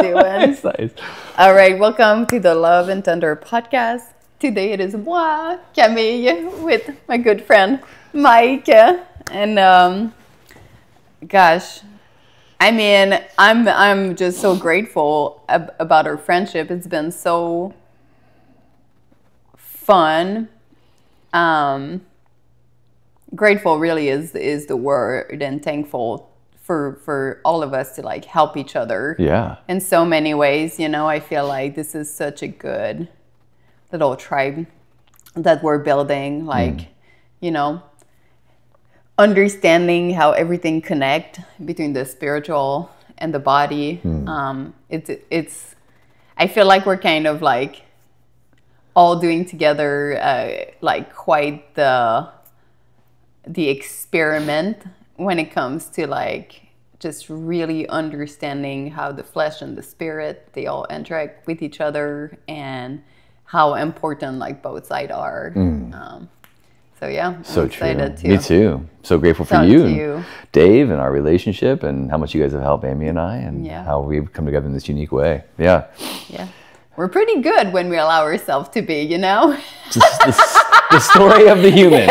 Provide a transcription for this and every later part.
doing? Nice. All right, welcome to the Love and Tender podcast. Today it is moi, Camille, with my good friend Mike. And gosh, I mean, I'm just so grateful about our friendship. It's been so fun. Grateful really is the word, and thankful for all of us to like help each other. Yeah. In so many ways, you know, I feel like this is such a good little tribe that we're building, like, you know, understanding how everything connect between the spiritual and the body. It's I feel like we're kind of like all doing together like quite the experiment when it comes to like just really understanding how the flesh and the spirit, they all interact with each other, and how important like both sides are. So yeah, So I'm excited true. Me too. So grateful for Talk you to and you. Dave and our relationship, and how much you guys have helped Amy and I, and Yeah. how we've come together in this unique way. Yeah. Yeah. We're pretty good when we allow ourselves to be, you know? Just the story of the human.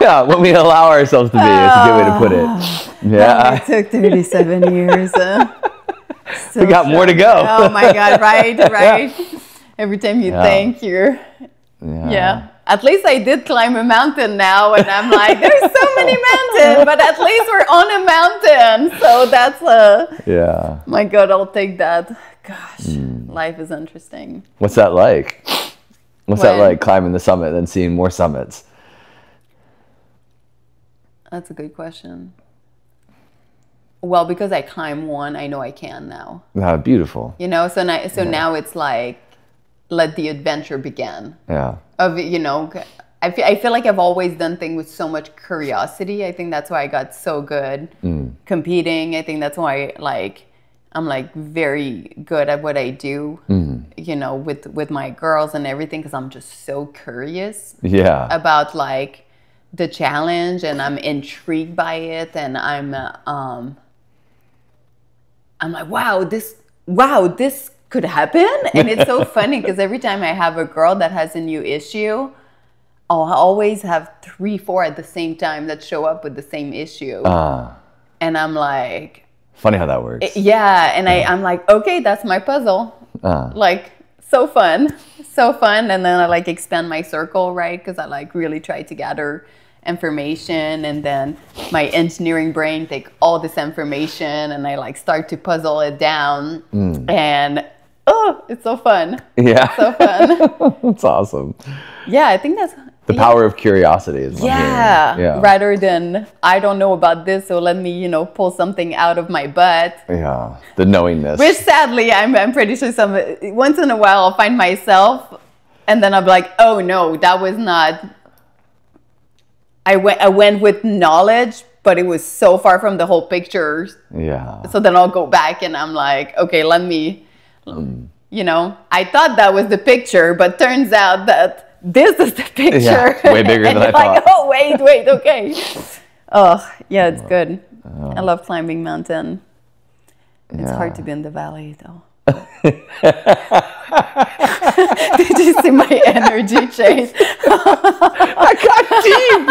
Yeah, when we allow ourselves to be, it's a good way to put it. Yeah. It took 37 years. We got more to go. Oh my God, right. Every time you think you're, yeah. At least I did climb a mountain now, and I'm like, there's so many mountains, but at least we're on a mountain. So that's Yeah. my God, I'll take that. Gosh, life is interesting. What's that like? What's that When? like, climbing the summit and seeing more summits? That's a good question. Well, because I climb one, I know I can now. Ah, beautiful. You know, so now it's like, let the adventure begin. Yeah. Of, you know, I feel like I've always done things with so much curiosity. I think that's why I got so good competing. I think that's why like I'm like very good at what I do. You know, with my girls and everything, because I'm just so curious. Yeah. About like the challenge, and I'm intrigued by it, and I'm like, wow, this could happen. And it's so funny because every time I have a girl that has a new issue, I'll always have 3-4 at the same time that show up with the same issue. And I'm like, funny how that works. yeah. And I'm like, okay, that's my puzzle. Like, so fun. And then I like expand my circle, right? Because I like really try to gather information, and then my engineering brain take all this information, and I like start to puzzle it down. And it's so fun. Yeah. So fun. That's awesome. Yeah, I think that's The power of curiosity is what I'm hearing. Yeah. Rather than I don't know about this, so let me, you know, pull something out of my butt. Yeah. The knowingness. Which sadly, I'm pretty sure once in a while I'll find myself, and then I'm like, oh no, that was not. I went with knowledge, but it was so far from the whole picture. Yeah. So then I'll go back, and I'm like, okay, let me, you know, I thought that was the picture, but turns out that this is the picture. Yeah, way bigger than I thought. Like, oh, wait, okay. Oh, yeah, it's good. I love climbing mountain. It's hard to be in the valley, though. Did you see my energy change? I got deep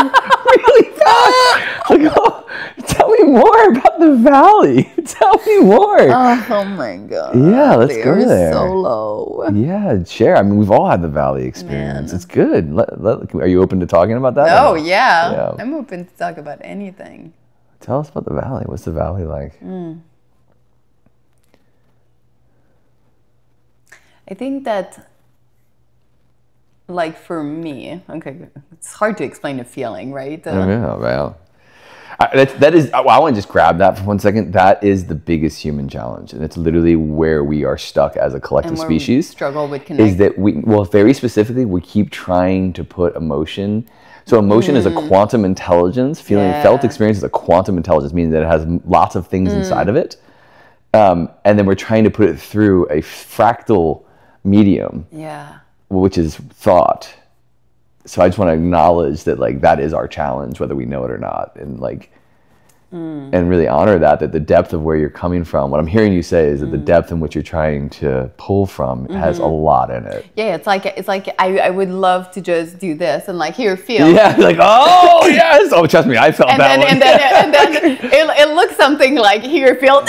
really fast. Like, oh, tell me more about the valley. Tell me more. Oh my God. Yeah, let's go there. So low. Yeah, share. I mean, we've all had the valley experience. Man. It's good. Are you open to talking about that? Oh, yeah. I'm open to talk about anything. Tell us about the valley. What's the valley like? I think that, like, for me, okay, it's hard to explain a feeling, right? Yeah, well, that is. I want to just grab that for 1 second. That is the biggest human challenge, and it's literally where we are stuck as a collective and where species. We struggle with connect. Is that very specifically, we keep trying to put emotion. So emotion is a quantum intelligence. Felt experience is a quantum intelligence, meaning that it has lots of things inside of it, and then we're trying to put it through a fractal medium, which is thought. So I just want to acknowledge that, like, that is our challenge, whether we know it or not. And like, and really honor that the depth of where you're coming from, what I'm hearing you say is that the depth in which you're trying to pull from has a lot in it. Yeah, it's like I would love to just do this and like here feel. Yeah, like oh yes, oh trust me, I felt and that then, one. And then it looks something like here feel.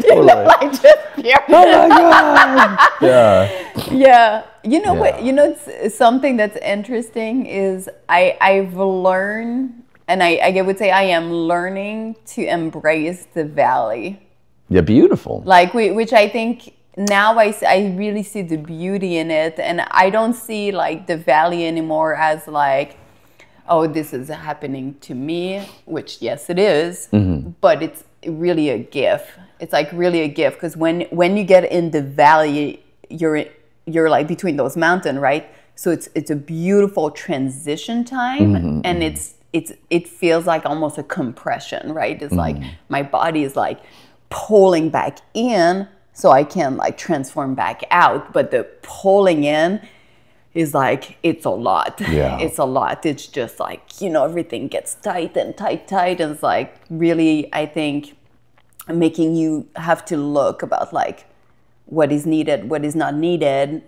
Totally. Like just here. Oh my god. Yeah. Yeah. You know what? You know, it's something that's interesting is I've learned, and I would say I am learning to embrace the valley. Yeah, beautiful. Like which I think now I really see the beauty in it, and I don't see like the valley anymore as like, oh, this is happening to me, which yes, it is, but it's really a gift. It's like really a gift because when you get in the valley, you're like between those mountains, right? So it's a beautiful transition time, and it feels like almost a compression, right? It's like my body is like pulling back in so I can like transform back out, but the pulling in is like it's a lot. Yeah. It's a lot. It's just like, you know, everything gets tight and tight, and it's like really, I think, making you have to look about like what is needed, what is not needed,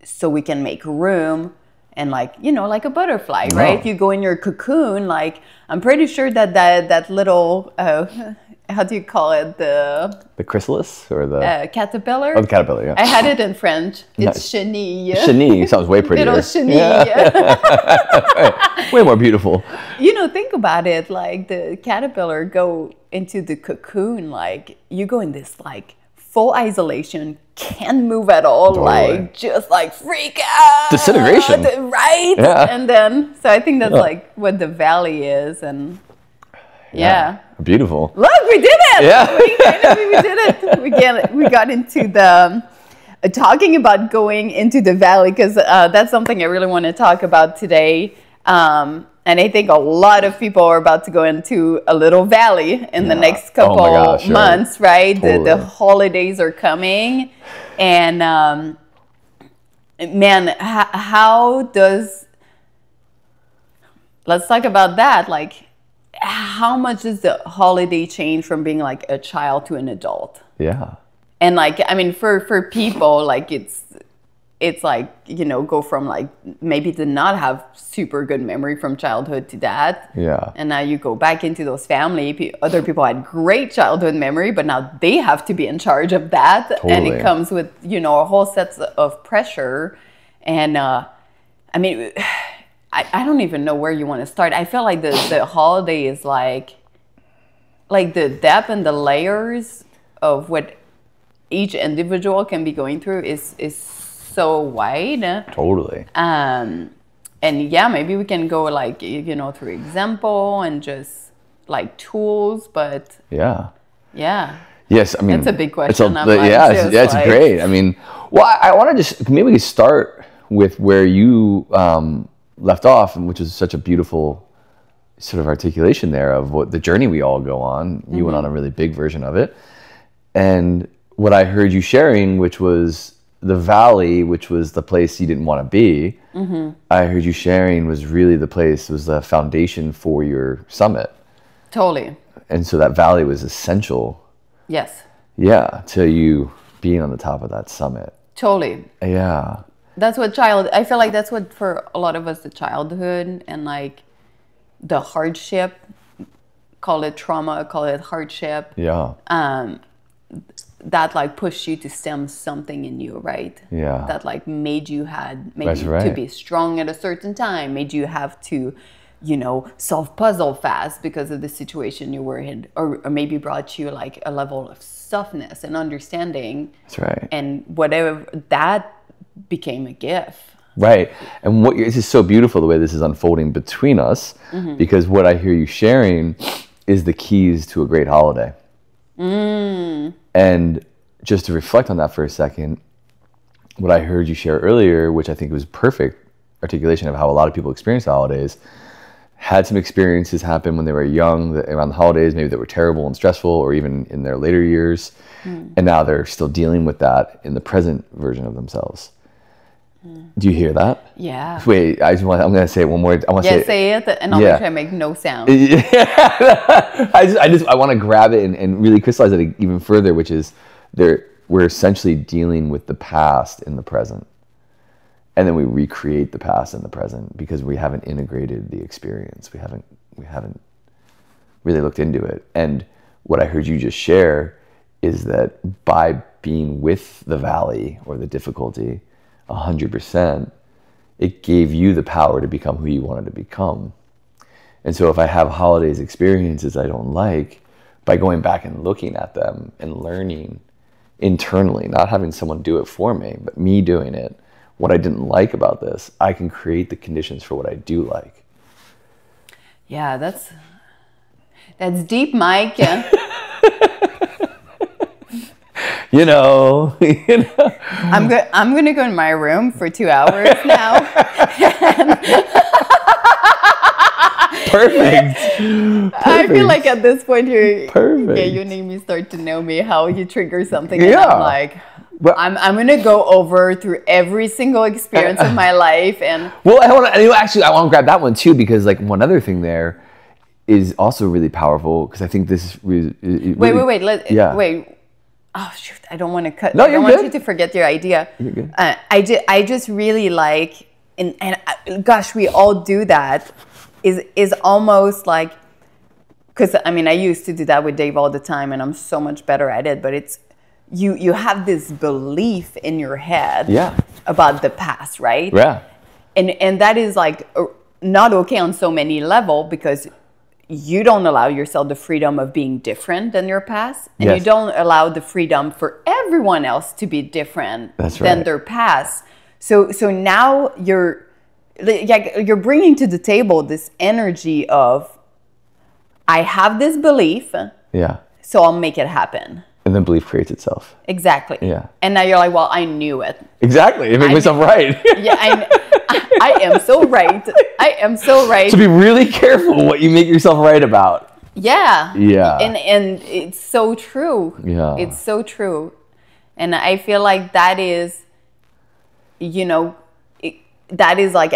so we can make room. And like, you know, like a butterfly, right? You go in your cocoon, like I'm pretty sure that little how do you call it, the chrysalis or the caterpillar? Oh, the caterpillar, yeah. I had it in French. It's Nice. chenille. Chenille sounds way prettier. Little chenille. Yeah. Way more beautiful. You know, think about it. Like the caterpillar go into the cocoon, like you go in this like full isolation, can't move at all, like just like freak out. Disintegration. Right? Yeah. And then, so I think that's like what the valley is. And yeah. Beautiful. Look, we did it. Yeah. We did it. We got into the talking about going into the valley because that's something I really want to talk about today. And I think a lot of people are about to go into a little valley in the next couple months, right? Totally. The holidays are coming. And man, how does, let's talk about that. Like, how much does the holiday change from being like a child to an adult? Yeah. And like, I mean, for people, like it's like, you know, go from like maybe to not have super good memory from childhood to that. Yeah. And now you go back into those family. Other people had great childhood memory, but now they have to be in charge of that. Totally. And it comes with, you know, a whole set of pressure. And I mean, I don't even know where you want to start. I feel like the holiday is like the depth and the layers of what each individual can be going through is so wide. Totally. And yeah, maybe we can go like, you know, through example and just like tools, but yeah. Yes, I mean, it's a big question. It's like, great. I mean, well, I want to just maybe we start with where you left off, and which is such a beautiful sort of articulation there of what the journey we all go on. You went on a really big version of it, and what I heard you sharing, which was the valley, which was the place you didn't want to be. I heard you sharing was really the place, was the foundation for your summit. Totally. And so that valley was essential. Yes. Yeah, to you being on the top of that summit. Totally. Yeah. That's what I feel like that's what for a lot of us, the childhood and like the hardship, call it trauma, call it hardship. Yeah. That like pushed you to stem something in you, right? Yeah. That like made you to be strong at a certain time, made you have to, you know, solve puzzle fast because of the situation you were in, or maybe brought you like a level of softness and understanding. That's right. And whatever, that became a gift. Right. And this is so beautiful the way this is unfolding between us, because what I hear you sharing is the keys to a great holiday. And just to reflect on that for a second, what I heard you share earlier, which I think was perfect articulation of how a lot of people experience the holidays, had some experiences happen when they were young around the holidays, maybe that were terrible and stressful, or even in their later years. And now they're still dealing with that in the present version of themselves. Do you hear that? Yeah. Wait, I'm going to say it one more. I want to say it, and I'll make sure I make no sound. I want to grab it and really crystallize it even further, which is we're essentially dealing with the past in the present. And then we recreate the past in the present because we haven't integrated the experience. We haven't really looked into it. And what I heard you just share is that by being with the valley or the difficulty 100%, it gave you the power to become who you wanted to become. And so if I have holidays experiences I don't like, by going back and looking at them and learning internally, not having someone do it for me, but me doing it, what I didn't like about this, I can create the conditions for what I do like. Yeah, that's deep, Mike. You know. I'm gonna go in my room for 2 hours now. Perfect. I feel like at this point you need me start to know me, how you trigger something, and I'm like, well, I'm gonna go over through every single experience of my life, and well, I want to grab that one too, because like one other thing there is also really powerful, because I think this is really, wait. Oh shoot! I don't want to cut. No, I don't want you to forget your idea. You're good. I just really like, and gosh, we all do that. Is almost like, because I mean I used to do that with Dave all the time, and I'm so much better at it. But it's you have this belief in your head about the past, right? Yeah. And that is like not okay on so many levels, because you don't allow yourself the freedom of being different than your past, and you don't allow the freedom for everyone else to be different than their past. So now you're bringing to the table this energy of, I have this belief, so I'll make it happen. And then belief creates itself. Exactly. Yeah. And now you're like, well, I knew it. Exactly. It made myself right. I am so right. I am so right. So be really careful what you make yourself right about. Yeah. Yeah. And it's so true. Yeah. It's so true. And I feel like that is, that is like,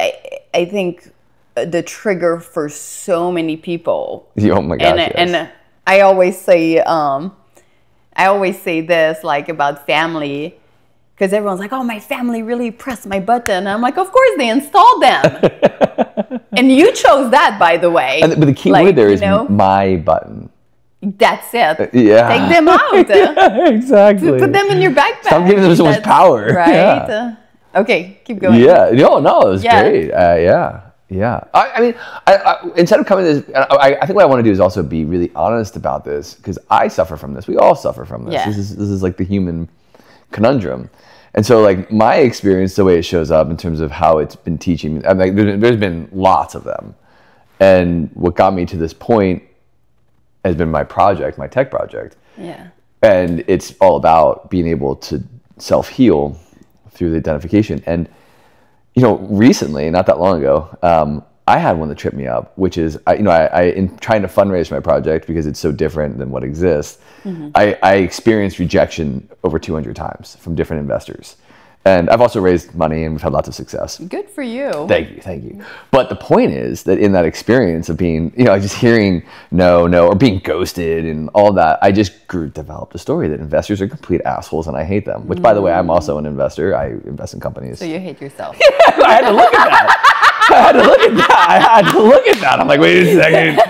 I think the trigger for so many people. Oh my gosh. And I always say this, like, about family, because everyone's like, oh, my family really pressed my button. And I'm like, of course they installed them. And you chose that, by the way. But the key word there is my button. That's it. Yeah. Take them out. Yeah, exactly. Put them in your backpack. Stop giving them so much power. Right. Yeah. Okay, keep going. Yeah. No, it was great. Yeah. I mean, instead of coming to this, I think what I want to do is also be really honest about this, because I suffer from this. We all suffer from this. Yeah. This is like the human conundrum. And so, like, my experience, the way it shows up in terms of how it's been teaching me, I mean, there's been lots of them. And what got me to this point has been my project, my tech project. Yeah. And it's all about being able to self-heal through the identification. And recently, not that long ago, I had one that tripped me up, which is, in trying to fundraise for my project, because it's so different than what exists, I experienced rejection over 200 times from different investors. And I've also raised money, and we've had lots of success. Good for you. Thank you. But the point is that in that experience of being, just hearing no, or being ghosted and all that, I just developed a story that investors are complete assholes and I hate them. Which, by the way, I'm also an investor. I invest in companies. So you hate yourself. Yeah, I had to look at that. I had to look at that. I'm like, wait a second.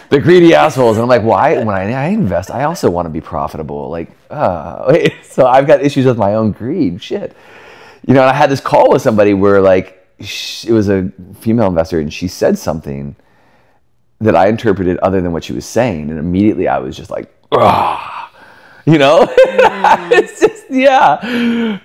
The greedy assholes. And I'm like, why? When I invest, I also want to be profitable. Like, so I've got issues with my own greed. Shit. And I had this call with somebody where, like, it was a female investor, and she said something that I interpreted other than what she was saying. And immediately I was just like, it's just,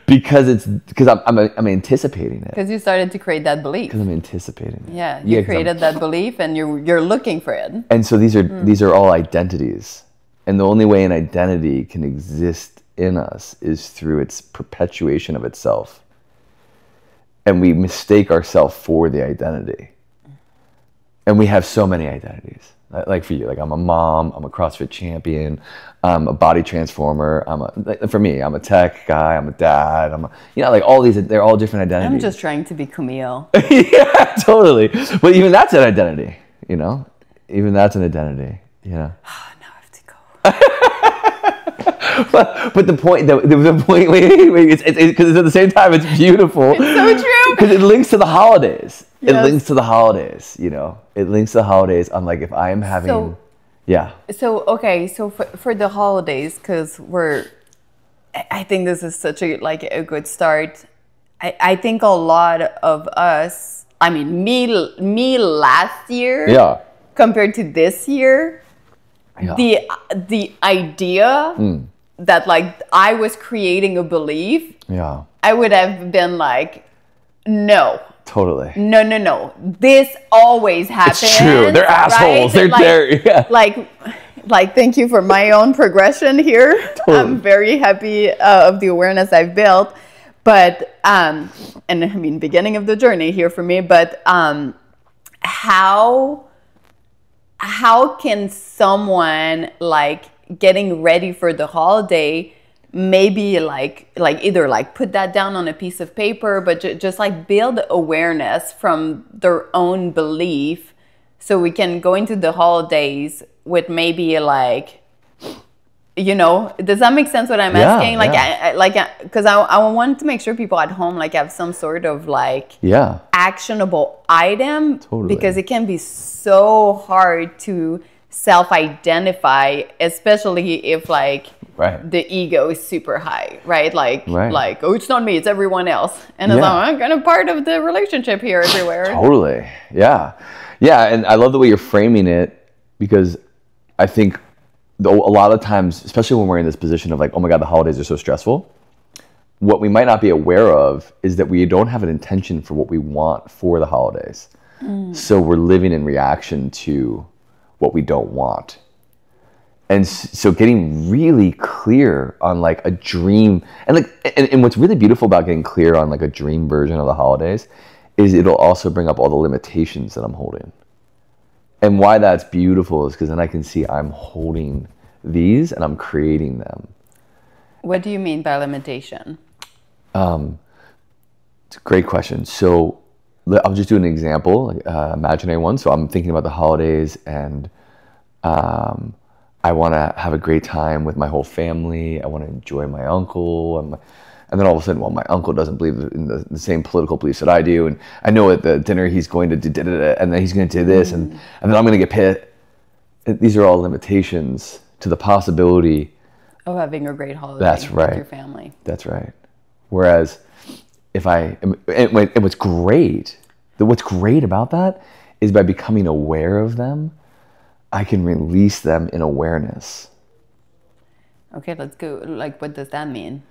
because I'm anticipating it. Because you started to create that belief. Because I'm anticipating it. Yeah, you created that belief, and you're looking for it. And so these are all identities, and the only way an identity can exist in us is through its perpetuation of itself. And we mistake ourselves for the identity. And we have so many identities. Like for you, like I'm a mom, I'm a CrossFit champion, I'm a body transformer. For me, I'm a tech guy, I'm a dad, like all these, they're all different identities. I'm just trying to be Camille. Yeah, totally. But even that's an identity, even that's an identity, Now I have to go. but the point, wait, it's because at the same time, it's beautiful. It's so true. Because it links to the holidays. Yes. It links to the holidays, It links to the holidays. I'm like, if I am having, yeah. So, okay, so for the holidays, because I think this is such a good start. I think a lot of us, I mean, me last year, compared to this year, the idea that like I was creating a belief, I would have been like, no. Totally. No. This always happens. It's true. They're assholes. Right? They're there. Like, thank you for my own progression here. Totally. I'm very happy of the awareness I've built. But, and I mean, beginning of the journey here for me, but how can someone like getting ready for the holiday maybe like either like put that down on a piece of paper, but just like build awareness from their own belief so we can go into the holidays with maybe like, does that make sense what I'm asking? Like, because I want to make sure people at home like have some sort of like actionable item, because it can be so hard to self-identify, especially if like the ego is super high, right? Like, oh, it's not me, it's everyone else. And it's like, I'm kind of part of the relationship here everywhere. Totally. Yeah. And I love the way you're framing it, because I think a lot of times, especially when we're in this position of like, oh my God, the holidays are so stressful, what we might not be aware of is that we don't have an intention for what we want for the holidays. So we're living in reaction to what we don't want. And so getting really clear on like a dream, and what's really beautiful about getting clear on like a dream version of the holidays is it'll also bring up all the limitations that I'm holding. And why that's beautiful is because then I can see I'm holding these and I'm creating them. What do you mean by limitation? It's a great question. So I'll just do an example, imaginary one. So I'm thinking about the holidays, and I want to have a great time with my whole family. I want to enjoy my uncle. And then all of a sudden, well, my uncle doesn't believe in the same political beliefs that I do. And I know at the dinner he's going to do and then he's going to do this, and then I'm going to get pissed. These are all limitations to the possibility of having a great holiday with your family. That's right. Whereas what's great about that is by becoming aware of them, I can release them in awareness. Okay, let's go. Like, what does that mean?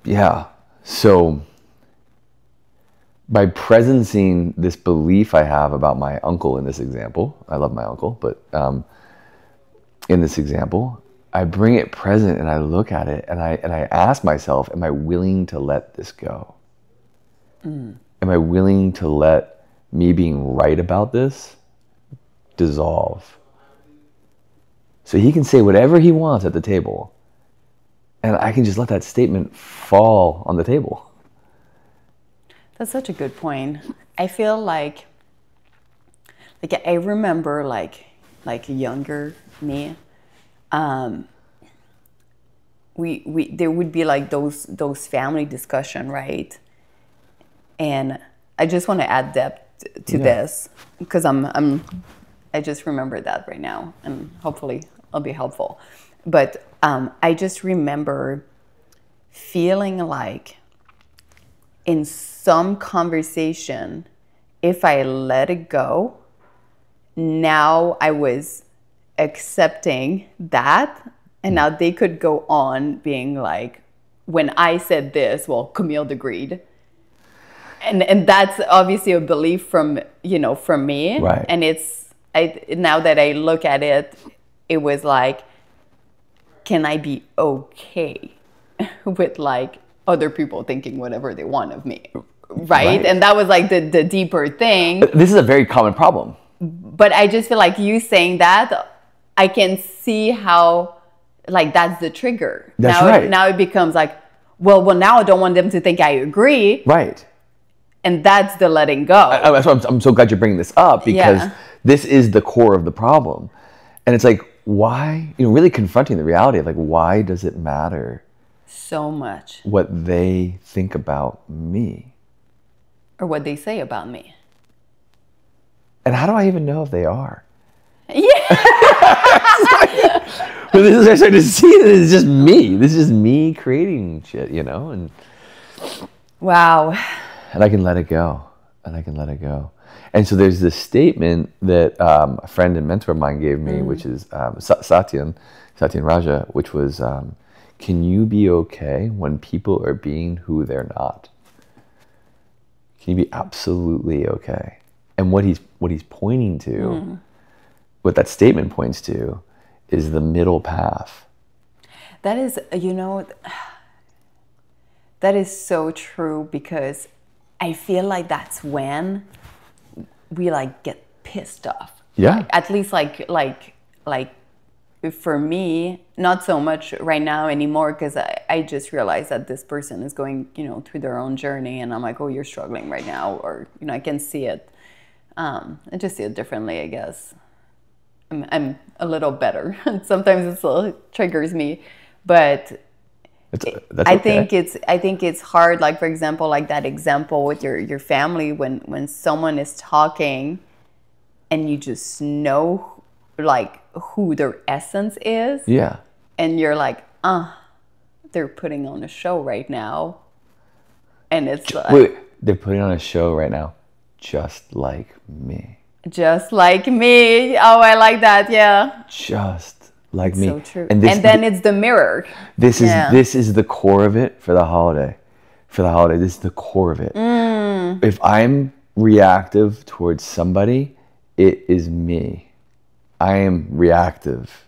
Yeah. So by presencing this belief I have about my uncle in this example, I love my uncle, but in this example, I bring it present and I look at it and I ask myself, am I willing to let this go? Am I willing to let me being right about this dissolve? So he can say whatever he wants at the table, and I can just let that statement fall on the table. That's such a good point. I feel like I remember like younger me, there would be like those family discussion, right? And I just want to add depth to this, because I just remember that right now, and hopefully I'll be helpful. But I just remember feeling like in some conversation, if I let it go, now I was accepting that, and now they could go on being like, when I said this, well, Camille agreed. And that's obviously a belief from me. Right. And now that I look at it, it was like, can I be okay with like other people thinking whatever they want of me? Right? And that was like the deeper thing. This is a very common problem. but I just feel like you saying that, I can see how, like, that's the trigger. That's now right. Now it becomes like, well, now I don't want them to think I agree. Right. And that's the letting go. That's why I'm so glad you're bringing this up, because this is the core of the problem. And it's like, why, really confronting the reality of like, why does it matter so much what they think about me? Or what they say about me. And how do I even know if they are? Yeah. But this is, I started to see that it's just me. This is just me creating shit, and wow. And I can let it go. And so there's this statement that a friend and mentor of mine gave me, which is Satyan Raja, which was, can you be okay when people are being who they're not? Can you be absolutely okay? And what he's pointing to, what that statement points to, is the middle path. That is, that is so true, because I feel like that's when we like get pissed off. Yeah. Like, at least like for me, not so much right now anymore, because I just realized that this person is going, through their own journey, and I'm like, oh, you're struggling right now, or I can see it. I just see it differently, I guess. I'm a little better. Sometimes it still triggers me, but I think it's hard. Like, for example, like that example with your family, when someone is talking, and you just know like who their essence is. Yeah. And you're like, they're putting on a show right now, and it's like, wait, they're putting on a show right now, just like me. Just like me. Oh, I like that. Yeah. Just like me. So true. And then it's the mirror. This is the core of it for the holiday. This is the core of it. If I'm reactive towards somebody, it is me. I am reactive.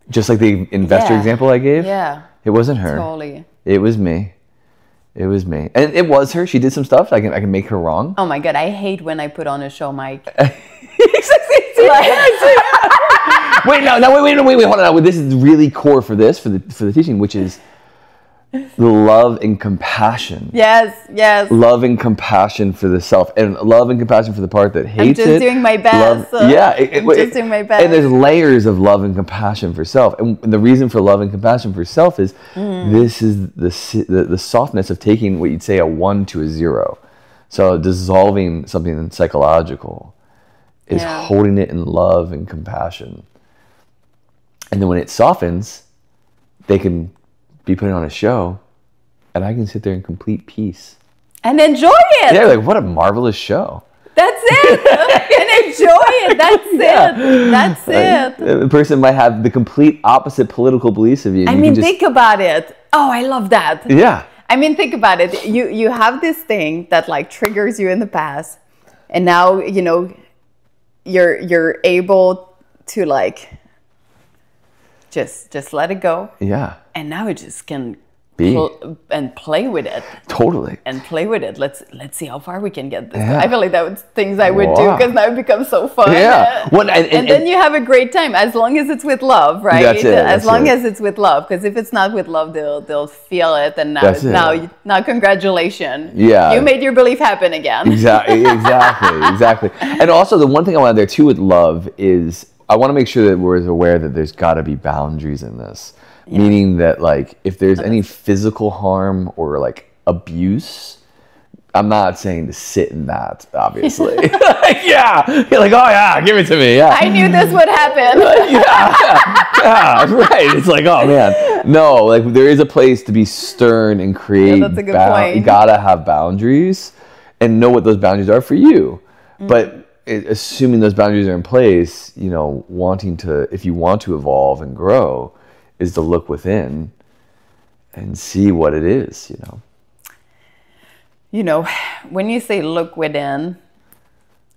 Just like the investor example I gave. Yeah. It wasn't her. Totally. It was me. And it was her. She did some stuff. I can make her wrong. Oh my God, I hate when I put on a show, Mike. Wait, hold on. This is really core for the teaching, which is the love and compassion. Yes. Love and compassion for the self, and love and compassion for the part that hates it. I'm just doing my best. I'm just doing my best. And there's layers of love and compassion for self, and the reason for love and compassion for self is this is the softness of taking what you'd say a 1 to a 0. So dissolving something psychological is holding it in love and compassion, and then when it softens, they can be putting on a show, and I can sit there in complete peace and enjoy it. Yeah, like what a marvelous show. That's it. And enjoy it. That's it. The person might have the complete opposite political beliefs of you. I mean, think about it. Oh, I love that. Yeah. I mean, think about it. You have this thing that like triggers you in the past, and now you're able to like just let it go. Yeah. And now it just can be and play with it. Totally. And play with it. Let's see how far we can get this. Yeah. I feel like that was things I would do, because now it becomes so fun. Yeah. And then you have a great time, as long as it's with love, right? That's it. As long as it's with love, because if it's not with love, they'll feel it, and now congratulations. Yeah. You made your belief happen again. Exactly. And also the one thing I want there too with love is I want to make sure that we're aware that there's got to be boundaries in this. Yeah. Meaning that like if there's any physical harm or like abuse, I'm not saying to sit in that, obviously. Yeah. You're like, oh yeah, give it to me. Yeah. I knew this would happen. yeah, right. It's like, oh man. No, like there is a place to be stern and create. Yeah, that's a good point. You gotta have boundaries and know what those boundaries are for you. But assuming those boundaries are in place, wanting to, if you want to evolve and grow, is to look within and see what it is, when you say look within,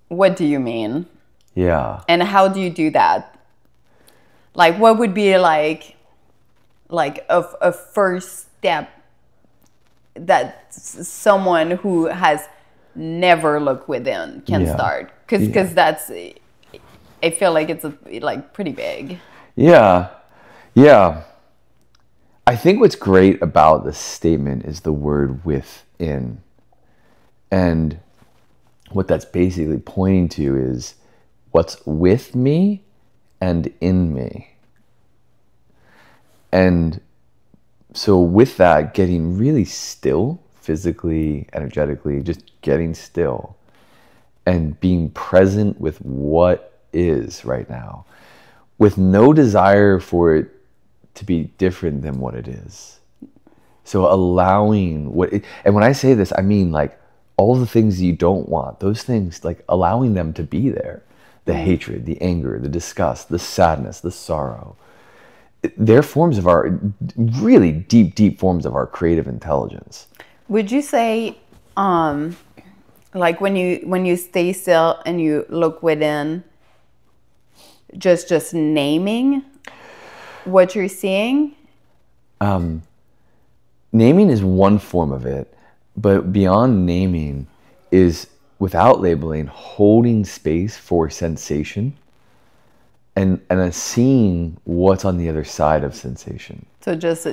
what do you mean? Yeah. And how do you do that? Like, what would be like a first step that someone who has never looked within can start? Because that's, I feel like it's like pretty big. Yeah. Yeah. I think what's great about this statement is the word within. And what that's basically pointing to is what's with me and in me. And so with that, getting really still, physically, energetically, just getting still and being present with what is right now, with no desire for it to be different than what it is. So allowing and when I say this, I mean like all the things you don't want, those things, like allowing them to be there. The hatred, the anger, the disgust, the sadness, the sorrow. They're forms of our, really deep, deep forms of our creative intelligence. Would you say, like when you stay still and you look within, just naming what you're seeing? Naming is one form of it, but beyond naming is, without labeling, holding space for sensation and seeing what's on the other side of sensation. So just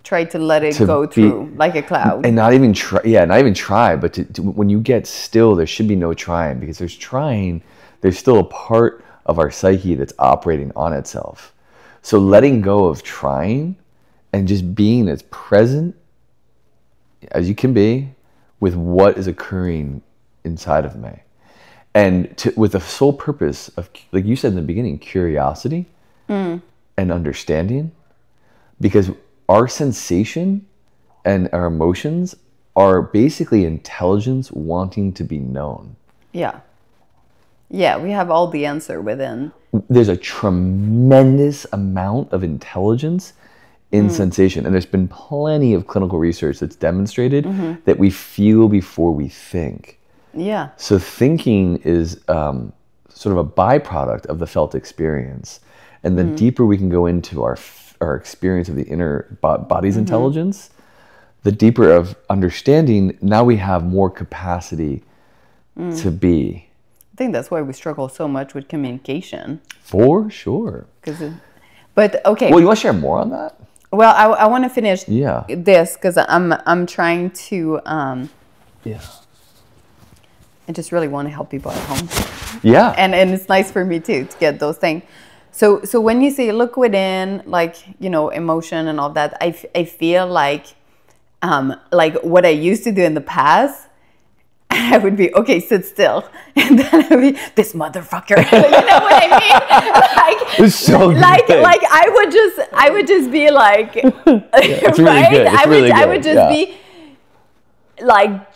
try to let it go through like a cloud. And not even try, but when you get still, there should be no trying, because there's still a part of our psyche that's operating on itself. So letting go of trying and just being as present as you can be with what is occurring inside of me. And with the sole purpose of, like you said in the beginning, curiosity and understanding. Because our sensation and our emotions are basically intelligence wanting to be known. Yeah. Yeah, we have all the answer within. There's a tremendous amount of intelligence in sensation. And there's been plenty of clinical research that's demonstrated that we feel before we think. Yeah. So thinking is sort of a byproduct of the felt experience. And the deeper we can go into our experience of the inner body's intelligence, the deeper of understanding, now we have more capacity to be. I think that's why we struggle so much with communication. For sure. But okay. Well, you want to share more on that? Well, I want to finish this because I'm trying to. I just really want to help people at home. Yeah. And it's nice for me too to get those things. So when you say look within, like, you know, emotion and all that, I feel like what I used to do in the past, I would be, okay, sit still. And then I would be, this motherfucker. You know what I mean? It's so good. Like I would just be like, it's really right? Good. It's really I would just be like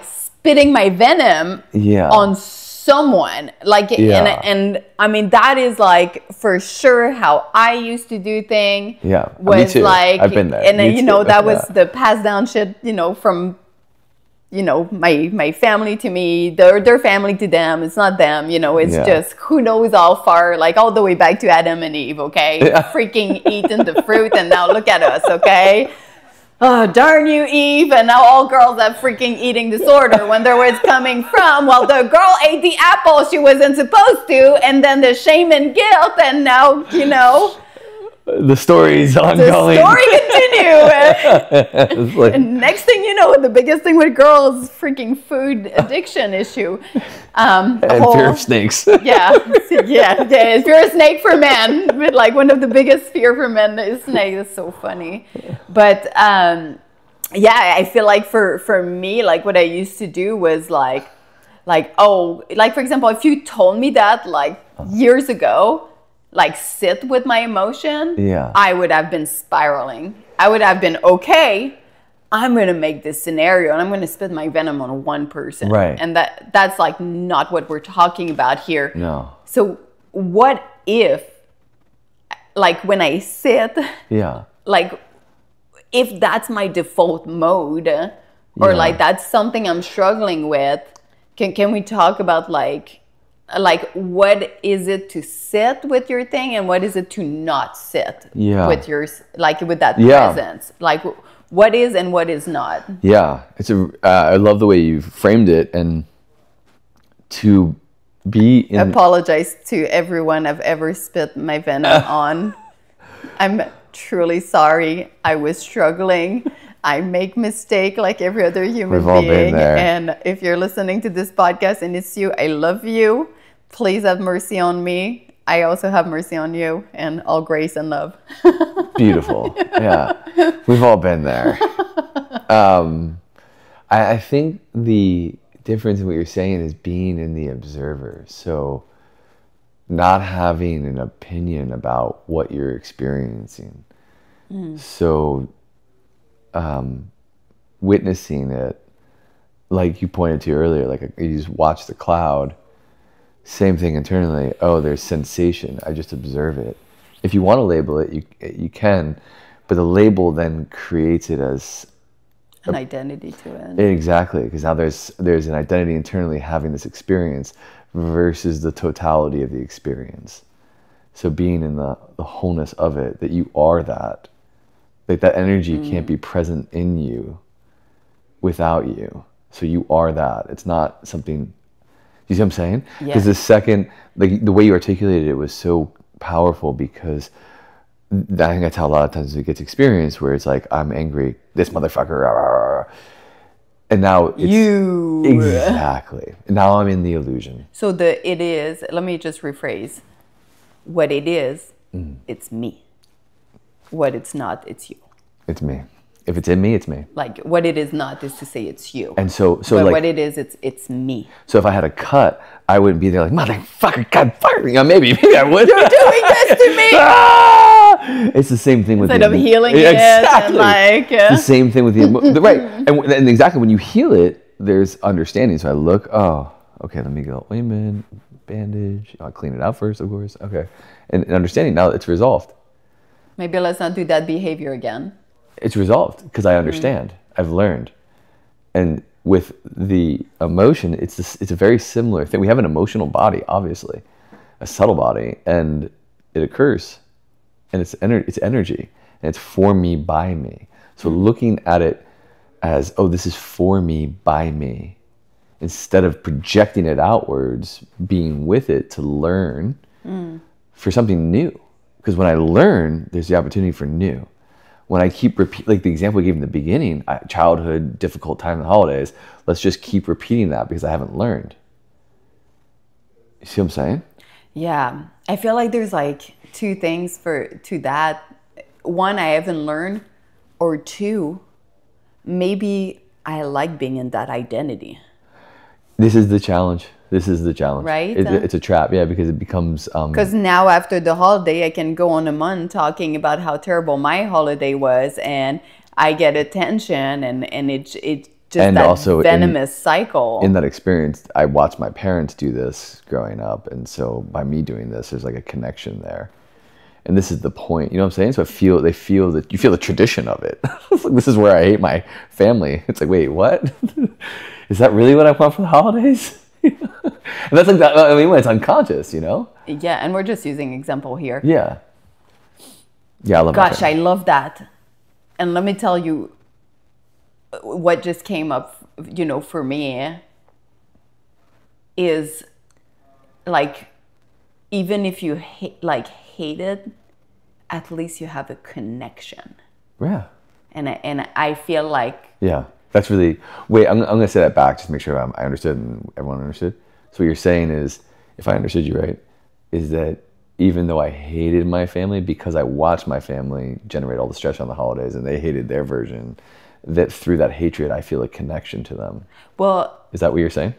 spitting my venom on someone. Like, and I mean, that is like for sure how I used to do things. Yeah, was me too. like, I've been there. And then, you know, that was the passed down shit, you know, from, you know, my family to me, their family to them. It's not them, you know, it's just who knows how far, like all the way back to Adam and Eve, okay? Freaking eating the fruit, and now look at us, okay? Oh, darn you, Eve. And now all girls have freaking eating disorder. Wonder where it's coming from. Well, the girl ate the apple she wasn't supposed to, and then the shame and guilt, and now, you know, the story's ongoing. The story continues. Like, and next thing you know, the biggest thing with girls is freaking food addiction issue. And fear of snakes. Yeah. Fear of snake for men. But like one of the biggest fear for men is snake. It's so funny. But I feel like for me, like what I used to do was like for example, if you told me that like years ago, like sit with my emotion, I would have been spiraling. I would have been, okay, I'm going to make this scenario and I'm going to spit my venom on one person. Right. And that's like not what we're talking about here. No. So what if, like when I sit, like if that's my default mode or like that's something I'm struggling with, can we talk about like what is it to sit with your thing and what is it to not sit with your, like with that presence, like what is and what is not. It's I love the way you framed it, and to apologize to everyone I've ever spit my venom on. I'm truly sorry. I was struggling. I make mistake like every other human We've all being. been there. And if you're listening to this podcast and it's you, I love you. Please have mercy on me. I also have mercy on you, and all grace and love. Beautiful. Yeah. We've all been there. I think the difference in what you're saying is being in the observer. So not having an opinion about what you're experiencing. So witnessing it, like you pointed to earlier, like you just watch the cloud. Same thing internally. Oh, there's sensation. I just observe it. If you want to label it, you can, but the label then creates it as an identity to it. Exactly, because now there's an identity internally having this experience versus the totality of the experience. So being in the wholeness of it, that you are that. Like that energy can't be present in you without you. So you are that. It's not something. You see what I'm saying? Because the second, like the way you articulated it was so powerful, because I think that's how a lot of times it gets experienced, where it's like, I'm angry, this motherfucker, and now it's you. Exactly. And now I'm in the illusion. So it is, let me just rephrase. What it is, it's me. What it's not, it's you. It's me. If it's in me, it's me. Like what it is not is to say it's you. And so but like what it is, it's me. So if I had a cut, I wouldn't be there like, motherfucker, God, fuck me. Maybe I would. You're doing this to me. It's the same thing with instead of healing it. Exactly. And like, it's the same thing with the right. And exactly when you heal it, there's understanding. So I look, oh, okay, let me go ointment, bandage. I'll clean it out first, of course. Okay, and understanding now it's resolved. Maybe let's not do that behavior again. It's resolved because I understand. I've learned. And with the emotion, it's a very similar thing. We have an emotional body, obviously, a subtle body, and it occurs, and it's energy, and it's for me, by me. So looking at it as, oh, this is for me, by me, instead of projecting it outwards, being with it to learn for something new. Because when I learn, there's the opportunity for new. When I keep like the example we gave in the beginning, childhood, difficult time in the holidays, let's just keep repeating that because I haven't learned. You see what I'm saying? Yeah. I feel like there's like two things to that. One, I haven't learned, or two, maybe I like being in that identity. This is the challenge. Right? It's a trap, yeah, because it becomes... Because now after the holiday, I can go on a month talking about how terrible my holiday was, and I get attention, and it's just and that also venomous cycle. In that experience, I watched my parents do this growing up, and so by me doing this, there's like a connection there. And this is the point, you know what I'm saying? So you feel the tradition of it. This is where I hate my family. It's like, wait, what? Is that really what I want for the holidays? And that's like that. I mean, when it's unconscious, you know. Yeah, and we're just using example here. Yeah. Yeah, I love. Gosh, I love that. And let me tell you, what just came up, you know, for me, is like, even if you hate it, at least you have a connection. Yeah. And I feel like. Yeah. That's really, wait, I'm going to say that back just to make sure I understood and everyone understood. So what you're saying is, if I understood you right, is that even though I hated my family, because I watched my family generate all the stress on the holidays and they hated their version, that through that hatred, I feel a connection to them. Well. Is that what you're saying?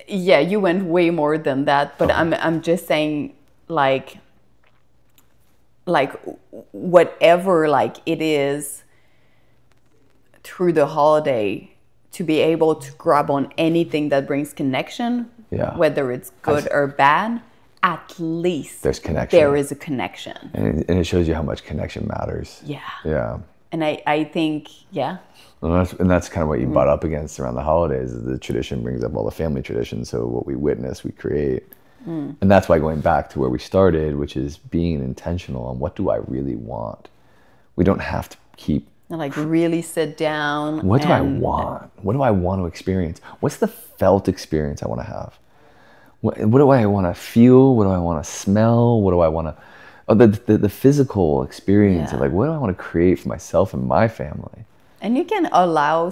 Yeah, you went way more than that, but okay. I'm just saying like whatever like it is, through the holiday, to be able to grab on anything that brings connection, whether it's good or bad, at least there's connection. There is a connection. And it shows you how much connection matters. Yeah. Yeah. And I think, yeah. And that's kind of what you butt up against around the holidays. Is the tradition brings up all the family traditions. So what we witness, we create. And that's why going back to where we started, which is being intentional on what do I really want? We don't have to keep like really sit down. What do I want? What do I want to experience? What's the felt experience I want to have? What do I want to feel? What do I want to smell? What do I want to... Oh, the physical experience of like, what do I want to create for myself and my family? And you can allow...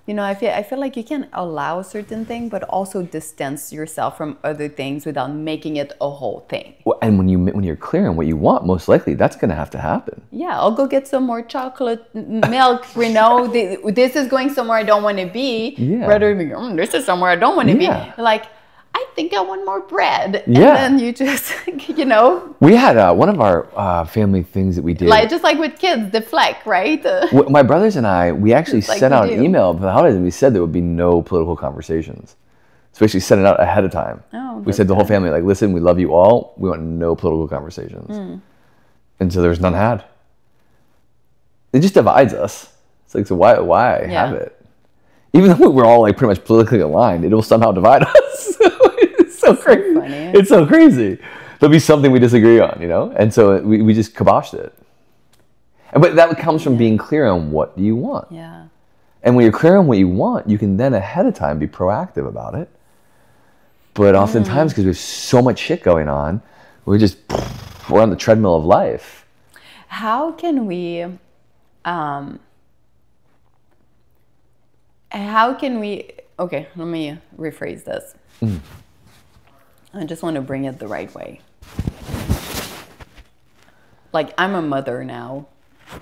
You know, I feel like you can allow certain things, but also distance yourself from other things without making it a whole thing. Well, and when you're clear on what you want, most likely that's going to have to happen. Yeah, I'll go get some more chocolate milk. You know, this is going somewhere I don't want to be. Yeah. Rather than this is somewhere I don't want to be. Like, I think I want more bread. Yeah. And then you just, you know. We had one of our family things that we did. Like, just like with kids, deflect, right? My brothers and I, we actually sent out an email for the holidays, and we said there would be no political conversations. So we actually sent it out ahead of time. Oh, we said to the whole family, like, listen, we love you all. We want no political conversations. And so there's none had. It just divides us. It's like, so why have it? Even though we're all like pretty much politically aligned, it will somehow divide us. It's so crazy. Funny. It's so crazy. There'll be something we disagree on, you know? And so we just kiboshed it. But that comes from being clear on what do you want. Yeah. And when you're clear on what you want, you can then ahead of time be proactive about it. But oftentimes, because there's so much shit going on, we're on the treadmill of life. How can we... okay, let me rephrase this. I just want to bring it the right way. Like, I'm a mother now,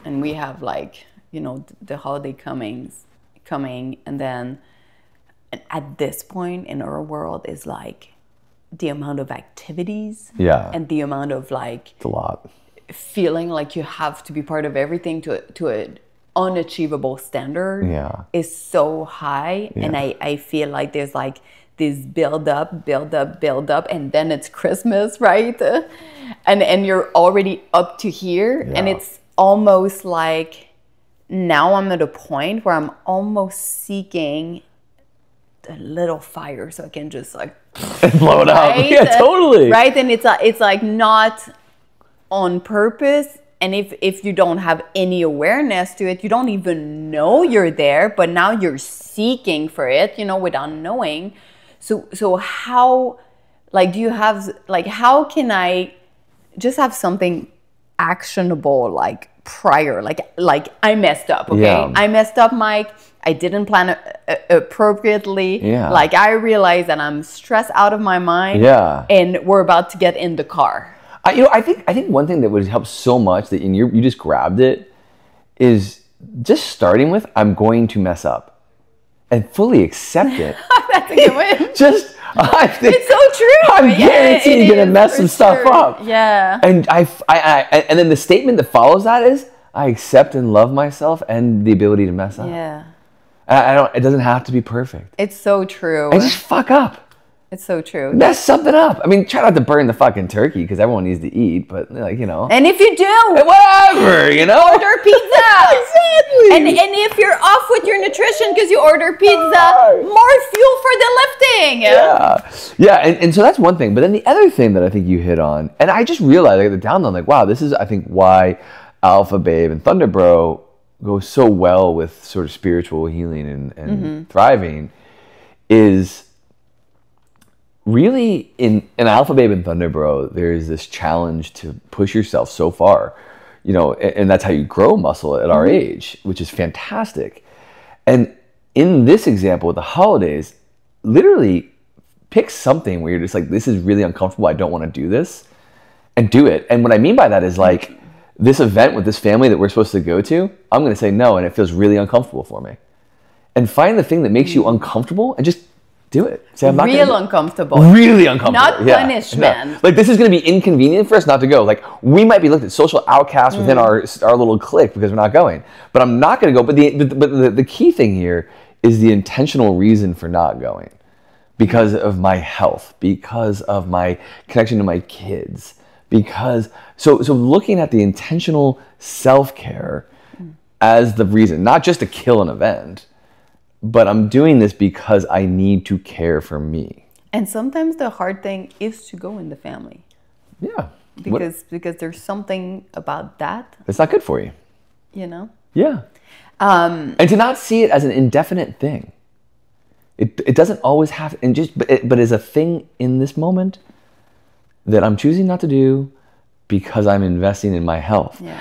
and we have, like, you know, the holiday coming, and then at this point in our world is like the amount of activities and the amount of, like, it's a lot, feeling like you have to be part of everything to an unachievable standard is so high. And I feel like there's like this build up, and then it's Christmas, right? And you're already up to here, and it's almost like now I'm at a point where I'm almost seeking a little fire so I can just like blow it up. Yeah, totally. Right, and it's like not on purpose. And if you don't have any awareness to it, you don't even know you're there, but now you're seeking for it, you know, without knowing. So how, like, do you have, like, how can I just have something actionable, like, prior? Like I messed up, okay? Yeah. I messed up, Mike. I didn't plan appropriately. Yeah. Like, I realized that I'm stressed out of my mind. Yeah. And we're about to get in the car. I think one thing that would help so much that you just grabbed it is just starting with, I'm going to mess up, and fully accept it. That's a good one. It's so true. I'm guaranteed you're gonna mess some stuff up. Yeah. And and then the statement that follows that is, I accept and love myself and the ability to mess up. Yeah. It doesn't have to be perfect. It's so true. And just fuck up. It's so true. Mess something up. I mean, try not to burn the fucking turkey because everyone needs to eat, but, like, you know. And if you do, whatever, you know. Order pizza. Exactly. And if you're off with your nutrition because you order pizza, more fuel for the lifting. Yeah. And so that's one thing. But then the other thing that I think you hit on, and I just realized, like, the download, like, wow, this is, I think, why Alpha Babe and Thunder Bro go so well with sort of spiritual healing and thriving is really in Alpha Babe and Thunder Bro, there's this challenge to push yourself so far, you know, and that's how you grow muscle at our age, which is fantastic. And in this example with the holidays, literally pick something where you're just like, this is really uncomfortable, I don't want to do this, and do it. And what I mean by that is, like, this event with this family that we're supposed to go to, I'm going to say no, and it feels really uncomfortable for me. And find the thing that makes you uncomfortable and just do it. Say, I'm not uncomfortable. Really uncomfortable. Not punishment. No. Like, this is going to be inconvenient for us not to go. Like, we might be looked at social outcasts within our little clique because we're not going. But I'm not going to go. But the key thing here is the intentional reason for not going. Because of my health. Because of my connection to my kids. Because, so looking at the intentional self-care as the reason. Not just to kill an event. But I'm doing this because I need to care for me. And sometimes the hard thing is to go in the family. Yeah. Because there's something about that. It's not good for you. You know? Yeah. And to not see it as an indefinite thing. It doesn't always have, and but as a thing in this moment that I'm choosing not to do because I'm investing in my health. Yeah.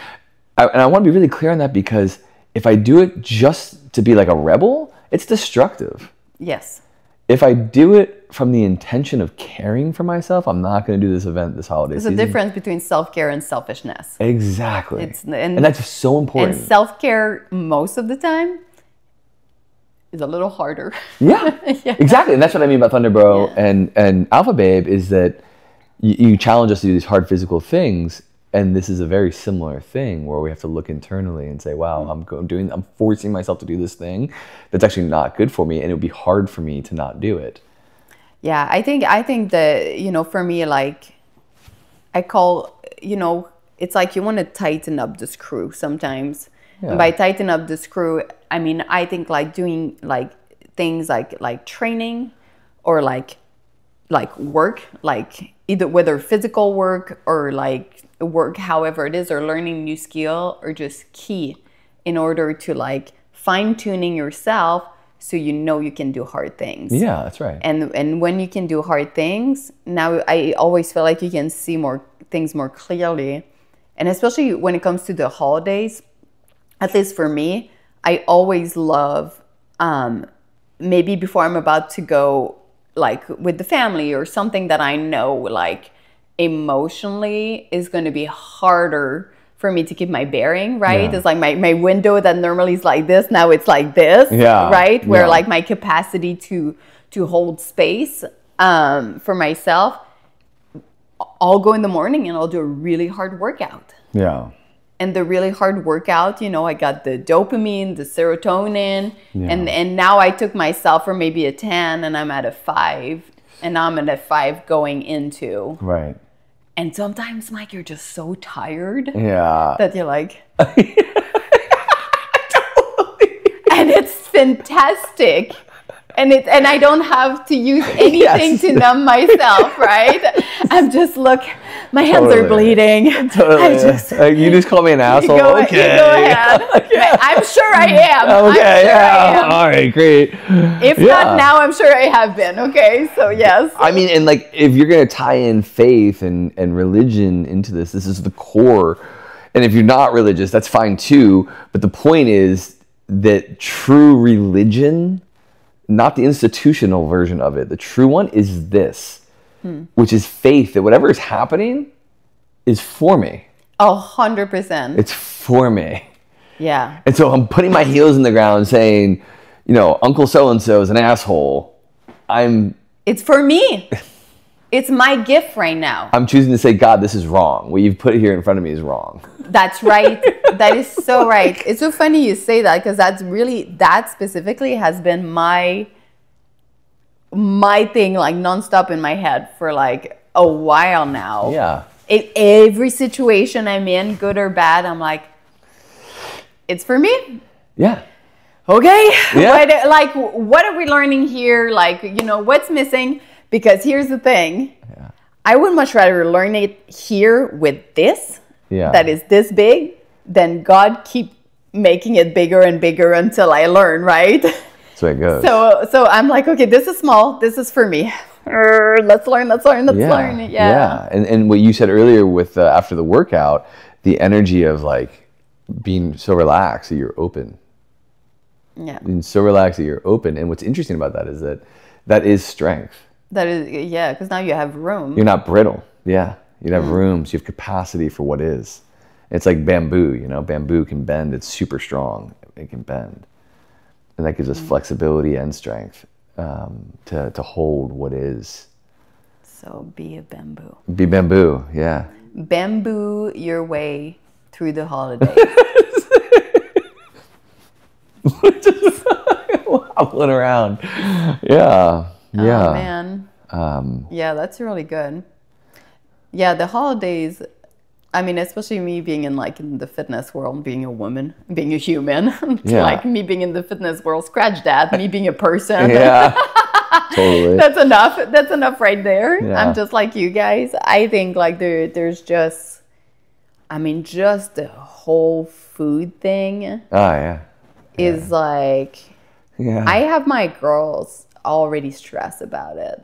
And I want to be really clear on that, because if I do it just to be like a rebel, it's destructive. Yes. If I do it from the intention of caring for myself, I'm not going to do this event this holiday season. There's a difference between self-care and selfishness. Exactly. And that's so important. And self-care, most of the time, is a little harder. Yeah, yeah. Exactly. And that's what I mean about Thunder Bro and Alpha Babe, is that you challenge us to do these hard physical things. And this is a very similar thing where we have to look internally and say, wow, I'm forcing myself to do this thing that's actually not good for me. And it would be hard for me to not do it. Yeah, I think that, you know, for me, like, I call, you know, it's like you want to tighten up the screw sometimes. Yeah. And by tighten up the screw, I mean, I think like doing like things like training or like work, like either whether physical work or like work, however it is, or learning new skill, are just key in order to like fine tuning yourself so you know you can do hard things. Yeah, that's right. And when you can do hard things, now I always feel like you can see more things more clearly. And especially when it comes to the holidays, at least for me, I always love maybe before I'm about to go like with the family or something that I know like emotionally is going to be harder for me to keep my bearing, right? Yeah. It's like my window that normally is like this, now it's like this, right? Where like my capacity to hold space for myself, I'll go in the morning and I'll do a really hard workout. Yeah. And the really hard workout, you know, I got the dopamine, the serotonin, and now I took myself from maybe a 10 and I'm at a 5, and now I'm at a 5 going into. Right. And sometimes, Mike, you're just so tired. Yeah. That you're like. Totally. And it's fantastic. And I don't have to use anything to numb myself, right? I'm just, look, my hands are bleeding. Totally. You just call me an asshole. You go ahead. I'm sure I am. Okay, all right, great. If not now, I'm sure I have been. Okay, so yes. I mean, and like, if you're going to tie in faith and religion into this is the core. And if you're not religious, that's fine too. But the point is that true religion, not the institutional version of it, the true one is this, which is faith that whatever is happening is for me. 100%. It's for me. Yeah. And so I'm putting my heels in the ground saying, you know, Uncle so-and-so is an asshole. It's for me. It's my gift right now. I'm choosing to say, God, this is wrong. What you've put here in front of me is wrong. That's right. That is so right. It's so funny you say that, because that specifically has been my thing, like nonstop in my head for like a while now. Yeah. Every situation I'm in, good or bad, I'm like, it's for me. Yeah. Okay. Yeah. What are we learning here? Like, you know, what's missing? Because here's the thing. Yeah. I would much rather learn it here with this, that is this big, than God keep making it bigger and bigger until I learn, right? That's the way it goes. So I'm like, okay, this is small. This is for me. Let's learn. Yeah. And what you said earlier with after the workout, the energy of like being so relaxed that you're open. Yeah. Being so relaxed that you're open. And what's interesting about that is strength. That is, because now you have room. You're not brittle. Yeah. You have room, so you have capacity for what is. It's like bamboo, you know. Bamboo can bend. It's super strong. It can bend. And that gives us flexibility and strength to hold what is. So be a bamboo. Be bamboo, yeah. Bamboo your way through the holidays. Wobbling around. Yeah. Yeah. Oh, man. Yeah, that's really good. Yeah, the holidays, I mean, especially me being in the fitness world, being a woman, being a human, like me being in the fitness world, scratch that, me being a person. Yeah, totally. That's enough right there. Yeah. I'm just like you guys. I think like there's just, I mean, just the whole food thing. Oh, yeah. Is like, I have my girls already stressed about it.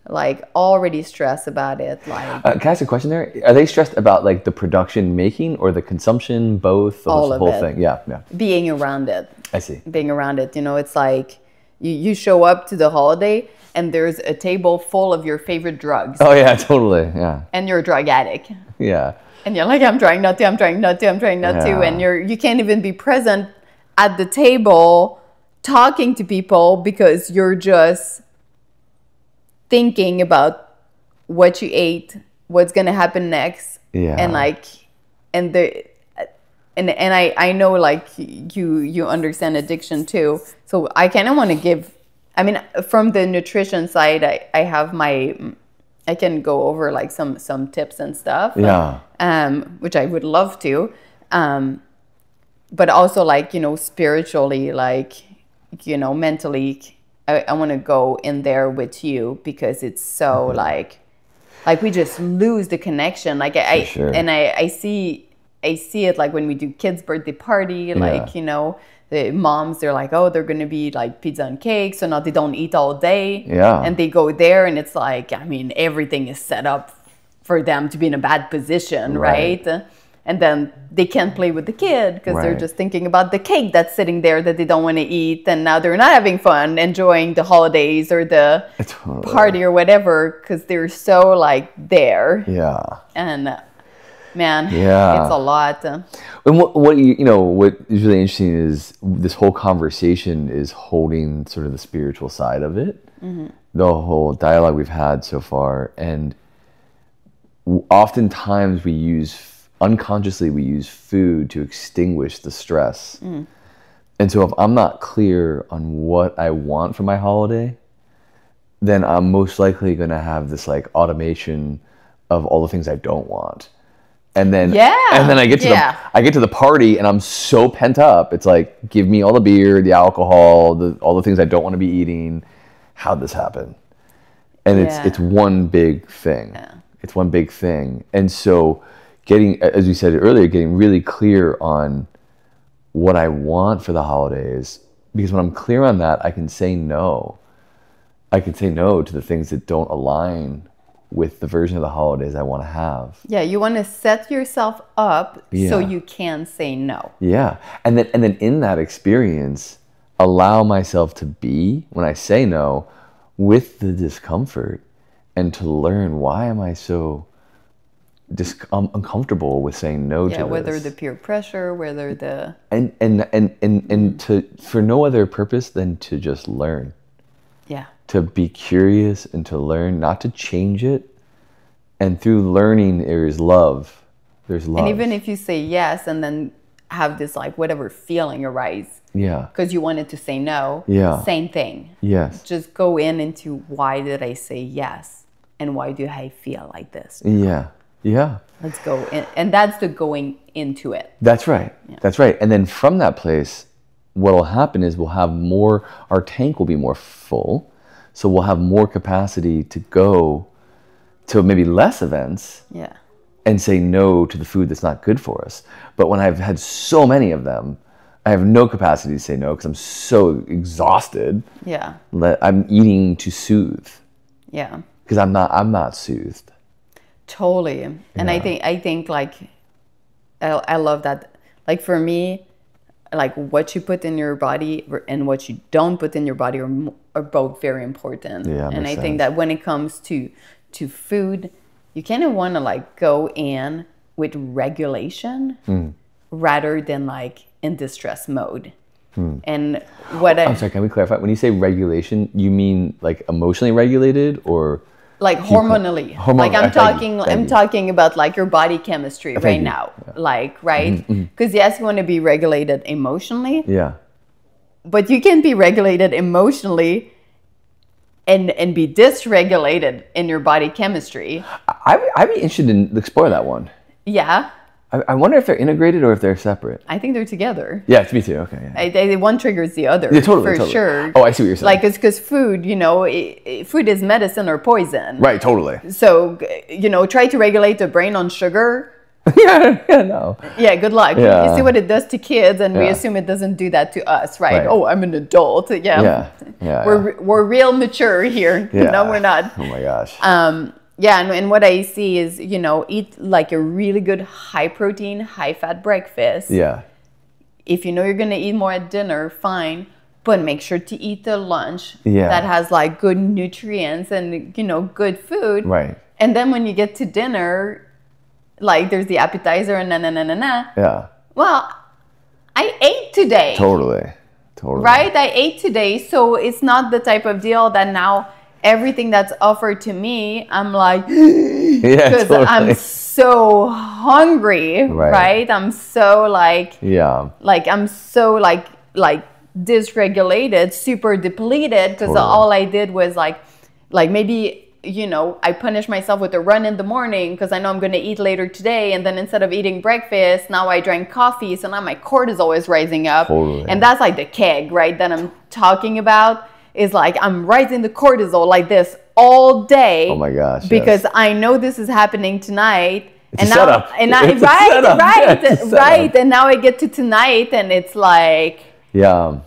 Like already stressed about it. Like, can I ask a question there? Are they stressed about like the production making or the consumption, both, the whole thing? Yeah. Being around it. I see. Being around it, it's like you show up to the holiday and there's a table full of your favorite drugs. Oh yeah, totally. Yeah. And you're a drug addict. Yeah. And you're like, I'm trying not to, and you can't even be present at the table talking to people because you're just thinking about what you ate, what's gonna happen next, and like, and I know like you understand addiction too, so I kind of want to give. I mean, from the nutrition side, I have I can go over like some tips and stuff, which I would love to, but also like spiritually, like mentally. I want to go in there with you because it's so like we just lose the connection. Like I see it like when we do kids' birthday party, like the moms, they're like, oh, they're gonna be like pizza and cake, so now they don't eat all day. And they go there and it's like, I mean, everything is set up for them to be in a bad position, right? And then they can't play with the kid because they're just thinking about the cake that's sitting there that they don't want to eat. And now they're not having fun enjoying the holidays or the party or whatever because they're so like there. Yeah. And man, it's a lot. And what is really interesting is this whole conversation is holding sort of the spiritual side of it. The whole dialogue we've had so far. And oftentimes unconsciously we use food to extinguish the stress. And so if I'm not clear on what I want for my holiday, then I'm most likely going to have this like automation of all the things I don't want. And then I get to the party and I'm so pent up. It's like, give me all the beer, the alcohol, all the things I don't want to be eating. How'd this happen? And it's one big thing. It's one big thing. And so getting, as we said earlier, getting really clear on what I want for the holidays, because when I'm clear on that, I can say no. I can say no to the things that don't align with the version of the holidays I want to have. Yeah, you want to set yourself up so you can say no. Yeah, and then in that experience, allow myself to be, when I say no, with the discomfort, and to learn, why am I so uncomfortable with saying no to this? Whether the peer pressure, whether the and to, for no other purpose than to just learn. To be curious and to learn, not to change it. And through learning, there's love. There's love. And even if you say yes and then have this like whatever feeling arise, because you wanted to say no, same thing. Just go into why did I say yes, and why do I feel like this? Let's go in, and that's the going into it. That's right. That's right. And then from that place, what will happen is we'll have more. Our tank will be more full. So we'll have more capacity to go to maybe less events and say no to the food that's not good for us. But when I've had so many of them, I have no capacity to say no because I'm so exhausted. I'm eating to soothe. Because I'm not soothed. Totally. And I think like, I love that. Like for me, like what you put in your body and what you don't put in your body are both very important. And I think that when it comes to food, you kind of want to like go in with regulation rather than like in distress mode. And I'm sorry, can we clarify? When you say regulation, you mean like emotionally regulated or like hormonally? Like I'm talking about like your body chemistry right now. Like, right? Because yes, you want to be regulated emotionally. But you can be regulated emotionally and be dysregulated in your body chemistry. I'd be interested in explore that one. I wonder if they're integrated or if they're separate. I think they're together. Yeah, me too. Okay. One triggers the other. Totally. Sure. Oh, I see what you're saying. Like it's because food, food is medicine or poison. Right. Totally. So, try to regulate the brain on sugar, No. Yeah, good luck. Yeah. You see what it does to kids, and we assume it doesn't do that to us, right? Oh, I'm an adult. We're real mature here. No, we're not. Oh my gosh. And what I see is, eat like a really good high protein, high fat breakfast. Yeah. If you know you're gonna eat more at dinner, fine. But make sure to eat a lunch that has like good nutrients and good food. Right. And then when you get to dinner, like there's the appetizer and Yeah. Well, I ate today. Totally. Right? I ate today. So it's not the type of deal that now everything that's offered to me, I'm like, because I'm so hungry, right? I'm so like, I'm so like dysregulated, super depleted, because all I did was like maybe, I punish myself with a run in the morning because I know I'm going to eat later today. And then instead of eating breakfast, now I drank coffee. So now my cortisol is rising up. And that's like the keg, right? That I'm talking about is like I'm rising the cortisol like this all day. Oh my gosh. Because I know this is happening tonight. It's a setup. And now I get to tonight and it's like. Yeah.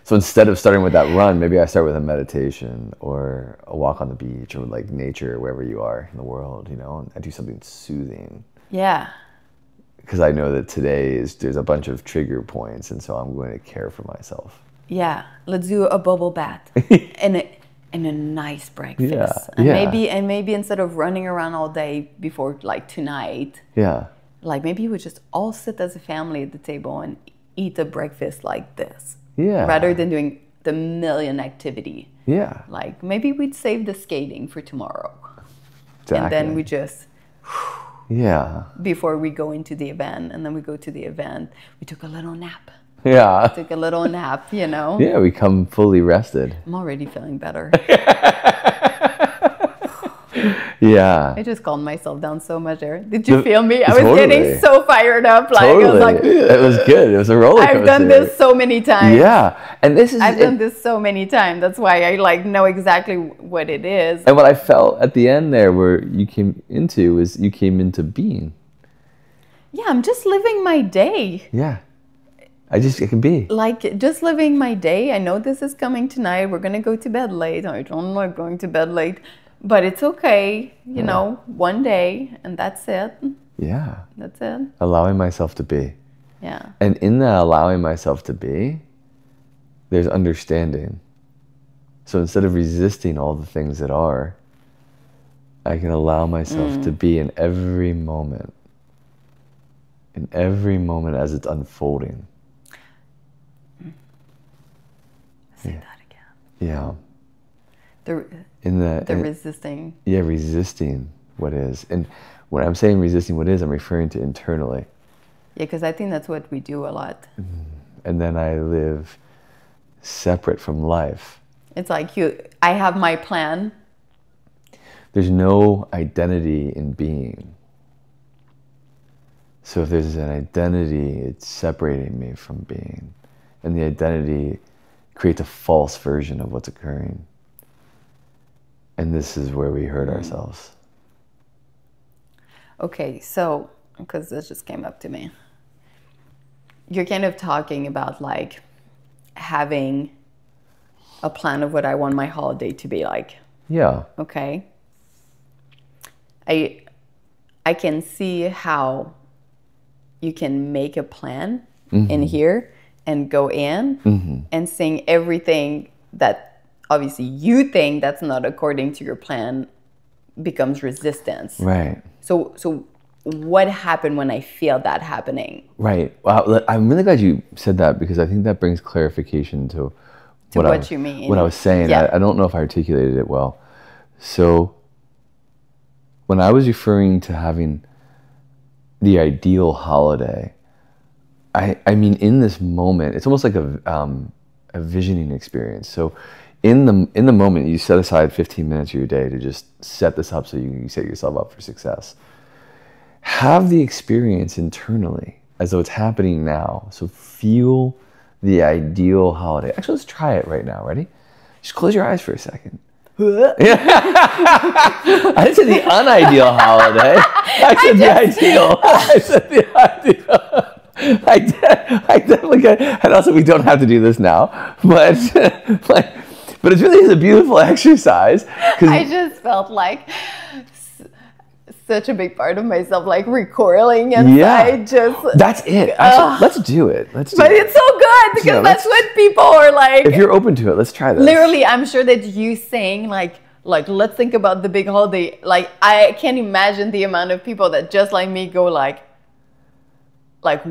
So instead of starting with that run, maybe I start with a meditation or a walk on the beach or like nature, wherever you are in the world, and I do something soothing. Yeah. Because I know that there's a bunch of trigger points, and so I'm going to care for myself. Yeah. Let's do a bubble bath and a nice breakfast. And maybe instead of running around all day before like tonight. Yeah. Like maybe we just all sit as a family at the table and eat a breakfast like this. Yeah. Rather than doing the million activity. Yeah. Like maybe we'd save the skating for tomorrow. Exactly. And then we just. Before we go into the event, and then we go to the event, we took a little nap. Yeah. Took a little nap, Yeah, we come fully rested. I'm already feeling better. Yeah. I just calmed myself down so much there. Did you feel me? I was getting so fired up. Like I was like, it was good. It was a roller coaster. I've done this so many times. Yeah. And I've done this so many times. That's why I know exactly what it is. And what I felt at the end there where you came into is you came into being. Yeah, I'm just living my day. Yeah. It can be. Like, just living my day. I know this is coming tonight. We're going to go to bed late. I don't like going to bed late. But it's okay, one day, and that's it. Yeah. That's it. Allowing myself to be. Yeah. And in that allowing myself to be, there's understanding. So instead of resisting all the things that are, I can allow myself to be in every moment. In every moment as it's unfolding. Say that again. Yeah. The resisting. Yeah, resisting what is. And when I'm saying resisting what is, I'm referring to internally. Yeah, because I think that's what we do a lot. And then I live separate from life. It's like I have my plan. There's no identity in being. So if there's an identity, it's separating me from being. And the identity creates a false version of what's occurring. And this is where we hurt ourselves. Okay, so, because this just came up to me. You're kind of talking about like having a plan of what I want my holiday to be like. Yeah. Okay. I can see how you can make a plan in here and go in and saying everything that obviously you think that's not according to your plan becomes resistance. Right. So what happened when I feel that happening? Right. Wow. I'm really glad you said that because I think that brings clarification to what you mean. What I was saying. Yeah. I don't know if I articulated it well. So when I was referring to having the ideal holiday, I mean in this moment, it's almost like a visioning experience. So in the moment, you set aside 15 minutes of your day to just set this up so you set yourself up for success. Have the experience internally as though it's happening now. So feel the ideal holiday. Actually, let's try it right now. Ready? Just close your eyes for a second. Yeah. I didn't say the unideal holiday. I said the ideal. I said the ideal. I definitely get, and also we don't have to do this now, but but it really is a beautiful exercise. I just felt like such a big part of myself, like recoiling inside. That's it. Actually, let's do it. But it's so good because that's what people are like. If you're open to it, let's try this. Literally, I'm sure that you saying like let's think about the big holiday. Like I can't imagine the amount of people that just like me go like what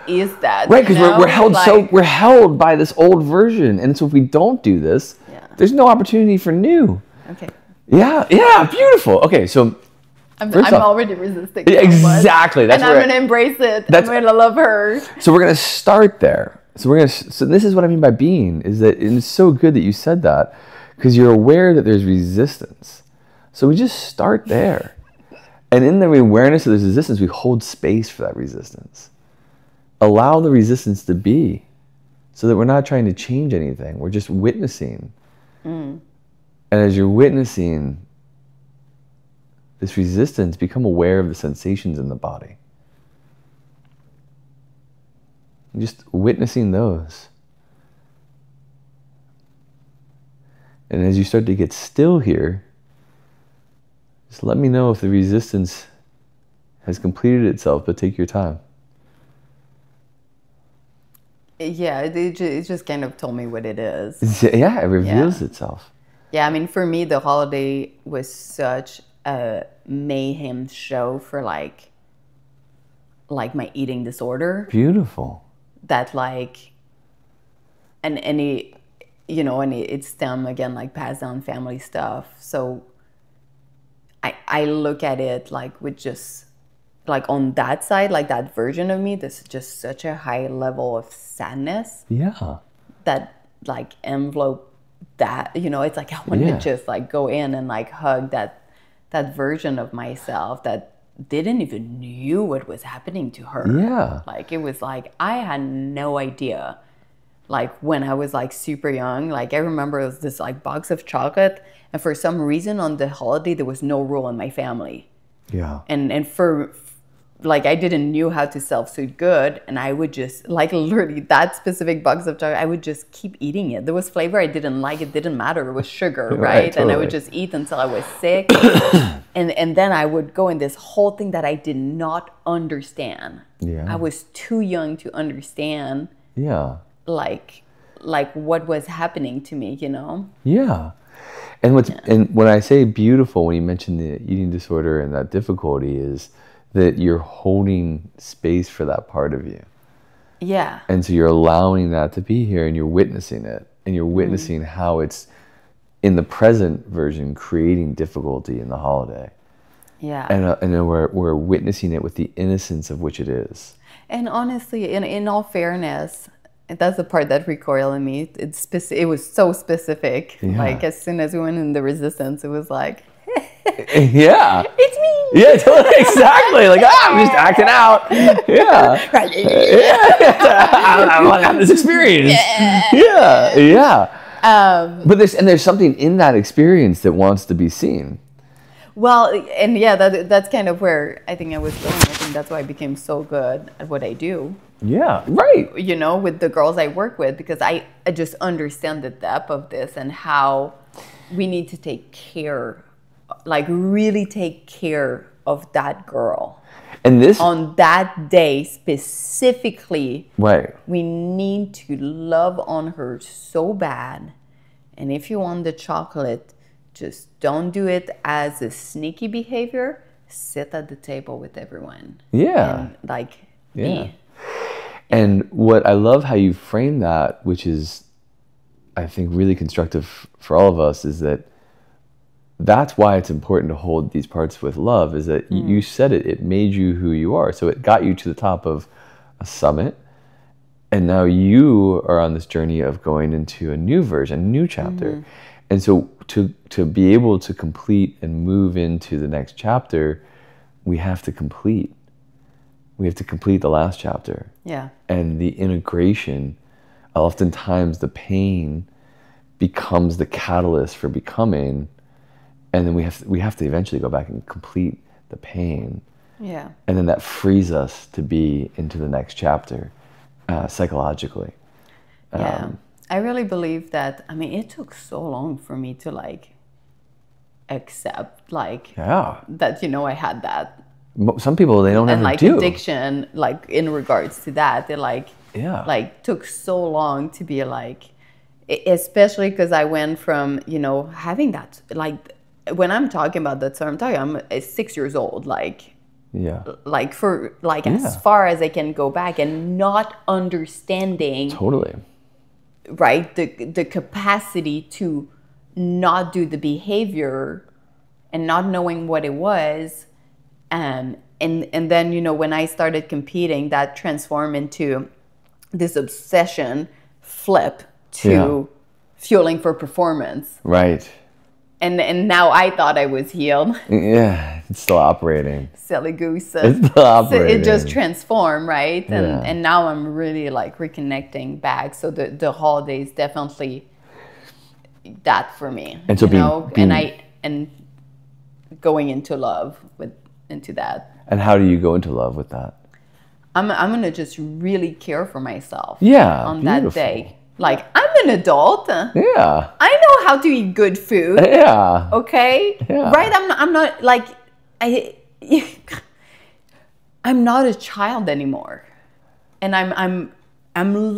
is that? Right, because we're held by this old version, and so if we don't do this, there's no opportunity for new. Okay. Yeah, beautiful. Okay, so I'm already resisting. Exactly. That's and I'm gonna embrace it. I'm gonna love her. So we're gonna start there. So this is what I mean by being, is that it's so good that you said that, because you're aware that there's resistance. So we just start there. And in the awareness of this resistance, we hold space for that resistance. Allow the resistance to be, so that we're not trying to change anything. We're just witnessing. And as you're witnessing this resistance, become aware of the sensations in the body. Just witnessing those. And as you start to get still here, just let me know if the resistance has completed itself, but take your time. Yeah, it just kind of told me what it is. Yeah, it reveals itself. Yeah, I mean, for me, the holiday was such a mayhem show for like my eating disorder. Beautiful. That and it stemmed again, like passed down family stuff. So I look at it like with just like on that side, like that version of me, there's just such a high level of sadness. Yeah. That like envelope that, it's like I want to just like go in and like hug that version of myself that didn't even knew what was happening to her. Yeah. Like it was like I had no idea. Like when I was like super young, like I remember it was this like box of chocolate, and for some reason on the holiday there was no rule in my family. Yeah. And for like I didn't knew how to self-soothe good, and I would just like literally that specific box of chocolate, I would just keep eating it. There was flavor I didn't like, it didn't matter, it was sugar, right? Totally. And I would just eat until I was sick. and then I would go in this whole thing that I did not understand. Yeah. I was too young to understand. Yeah. Like what was happening to me, Yeah. And when I say beautiful, when you mention the eating disorder and that difficulty, is that you're holding space for that part of you. Yeah. And so you're allowing that to be here, and you're witnessing it, and you're witnessing how it's in the present version creating difficulty in the holiday. Yeah. And then we're witnessing it with the innocence of which it is. And honestly, in all fairness, that's the part that recoiled in me. It was so specific. Yeah. Like as soon as we went in the resistance, it was like, yeah, it's me. Yeah, totally, exactly. Like, I'm just acting out. Yeah, I have this experience. Yeah. But there's something in that experience that wants to be seen. Well, and that's kind of where I think I was going. I think that's why I became so good at what I do. Yeah, right. With the girls I work with, because I just understand the depth of this and how we need to take care, like really take care of that girl. And this on that day specifically, right? We need to love on her so bad. And if you want the chocolate, just don't do it as a sneaky behavior. Sit at the table with everyone. Yeah. And me. And what I love how you frame that, which is, I think, really constructive for all of us, is that's why it's important to hold these parts with love, is that you said it made you who you are. So it got you to the top of a summit. And now you are on this journey of going into a new version, a new chapter. And so to be able to complete and move into the next chapter, we have to complete. We have to complete the last chapter. Yeah. And the integration, oftentimes the pain becomes the catalyst for becoming, and then we have to eventually go back and complete the pain. Yeah. And then that frees us to be into the next chapter, psychologically. Yeah. I really believe that, I mean, it took so long for me to like accept like that, you know, I had that. Some people, they don't and ever like do. Addiction, like in regards to that, it like like took so long to be like, especially because I went from, you know, having that, like when I'm talking about that, so I'm 6 years old, like like for like as far as I can go back, and not understanding right, the capacity to not do the behavior and not knowing what it was. And then, you know, when I started competing, that transformed into this obsession flip to fueling for performance. Right. And now I thought I was healed. Yeah, it's still operating. Silly goose. It's still operating. So it just transformed, right? And now I'm really like reconnecting back. So the holidays definitely that for me. And so and going into love into that. And how do you go into love with that? I'm gonna just really care for myself. On that day. Like, I'm an adult. Yeah. I know how to eat good food. Yeah. Okay. Yeah. Right. I'm not like I'm not a child anymore, and I'm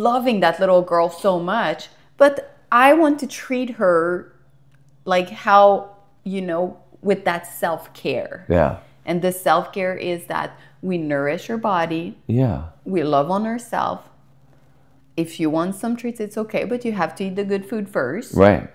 loving that little girl so much. But I want to treat her like how, you know, with that self-care. Yeah. And the self-care is that we nourish our body. Yeah. We love on ourselves. If you want some treats, it's okay, but you have to eat the good food first. Right.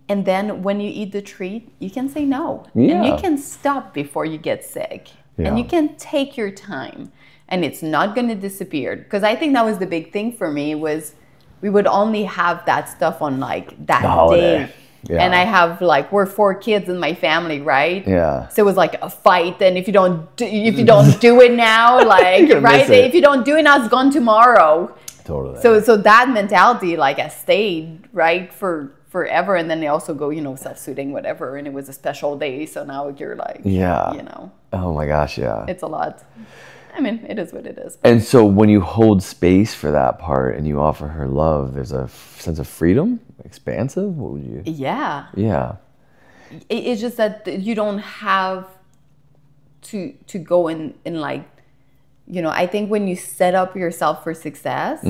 And then when you eat the treat, you can say no. Yeah. And you can stop before you get sick. Yeah. And you can take your time. And it's not going to disappear. Because I think that was the big thing for me, was we would only have that stuff on like that day. Yeah. And I have like, we're 4 kids in my family, right? Yeah. So it was like a fight, and if you don't do it now, like right, if you don't do it now, it's gone tomorrow. Totally. So that mentality, like, I stayed right for forever, and then they also go, you know, self-soothing, whatever, and it was a special day, so now you're like, you know. Oh my gosh, yeah. It's a lot. I mean, it is what it is. And so when you hold space for that part and you offer her love, there's a sense of freedom, expansive. What would you? Yeah. Yeah. It's just that you don't have to go in like, you know, I think when you set up yourself for success,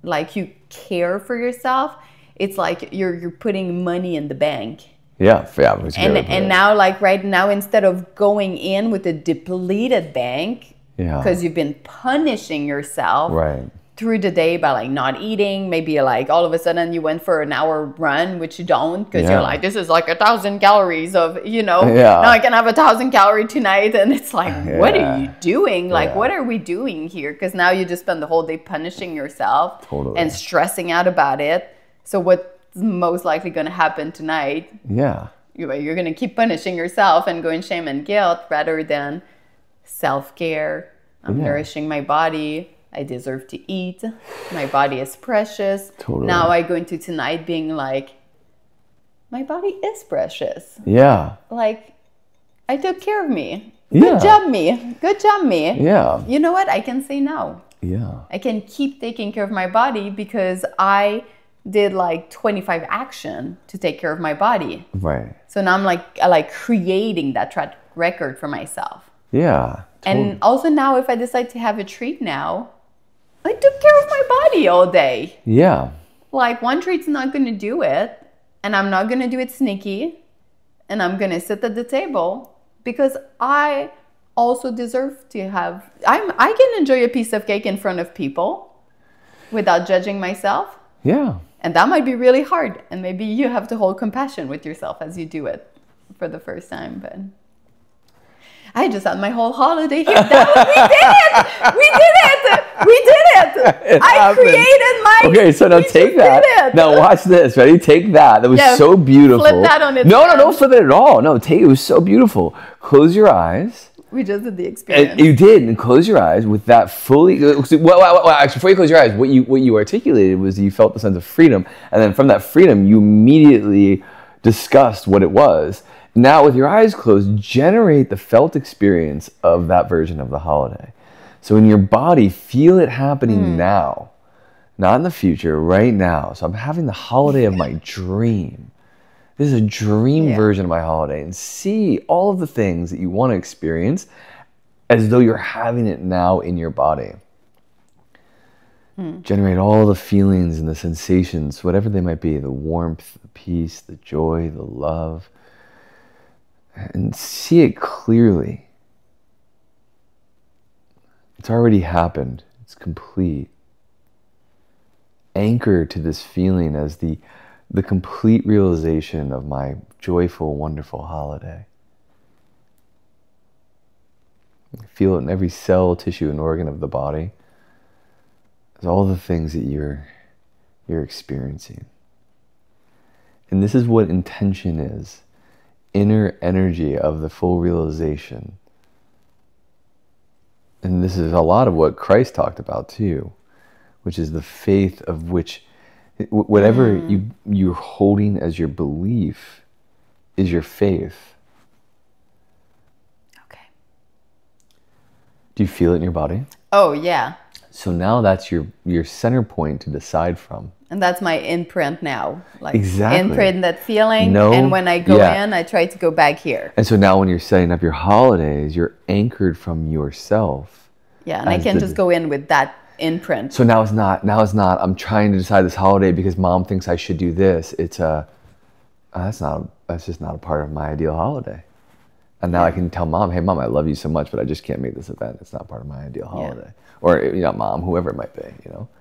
like you care for yourself, it's like you're putting money in the bank. Yeah. And now, like right now, instead of going in with a depleted bank, because you've been punishing yourself through the day by like not eating, maybe like all of a sudden you went for an hour run, which you don't, because you're like, this is like 1,000 calories of, you know, now I can have 1,000 calories tonight. And it's like, what are you doing? Like, what are we doing here? Because now you just spend the whole day punishing yourself and stressing out about it. So what's most likely going to happen tonight? Yeah. You're going to keep punishing yourself and go in shame and guilt, rather than self-care. I'm nourishing my body. I deserve to eat. My body is precious. Now I go into tonight being like, my body is precious. Yeah. Like, I took care of me. Good job, me. Good job, me. Yeah. You know what? I can say no. Yeah. I can keep taking care of my body because I did like 25 action to take care of my body. Right. So now I'm like creating that track record for myself. Yeah. And also now if I decide to have a treat now, I took care of my body all day. Yeah. Like, one treat's not going to do it, and I'm not going to do it sneaky, and I'm going to sit at the table because I also deserve to have, I can enjoy a piece of cake in front of people without judging myself. Yeah. And that might be really hard, and maybe you have to hold compassion with yourself as you do it for the first time, but I just had my whole holiday here. We did it! I created my... Okay, so now take that. Now watch this. Ready? Take that. That was so beautiful. Flip that on its No, don't flip it at all. No, it was so beautiful. Close your eyes. We just did the experience. And you did, and close your eyes with that fully. Well, actually, before you close your eyes, what you articulated was you felt the sense of freedom, and then from that freedom, you immediately discussed what it was. Now, with your eyes closed, generate the felt experience of that version of the holiday. So in your body, feel it happening now, not in the future, right now. So I'm having the holiday of my dream. This is a dream version of my holiday. And see all of the things that you want to experience as though you're having it now in your body. Generate all the feelings and the sensations, whatever they might be, the warmth, the peace, the joy, the love. And see it clearly. It's already happened. It's complete. Anchor to this feeling as the complete realization of my joyful, wonderful holiday. Feel it in every cell, tissue, and organ of the body. It's all the things that you're experiencing. And this is what intention is. Inner energy of the full realization. And this is a lot of what Christ talked about too, which is the faith of which whatever you're holding as your belief is your faith. Okay. Do you feel it in your body? Oh, yeah. So now that's your center point to decide from. And that's my imprint now. Like exactly. Imprint that feeling. And when I go in, I try to go back here. And so now when you're setting up your holidays, you're anchored from yourself. Yeah, and I can just go in with that imprint. So now it's not, I'm trying to decide this holiday because mom thinks I should do this. It's that's just not a part of my ideal holiday. And now I can tell mom, hey mom, I love you so much, but I just can't make this event. It's not part of my ideal holiday. Or, mom, whoever it might be,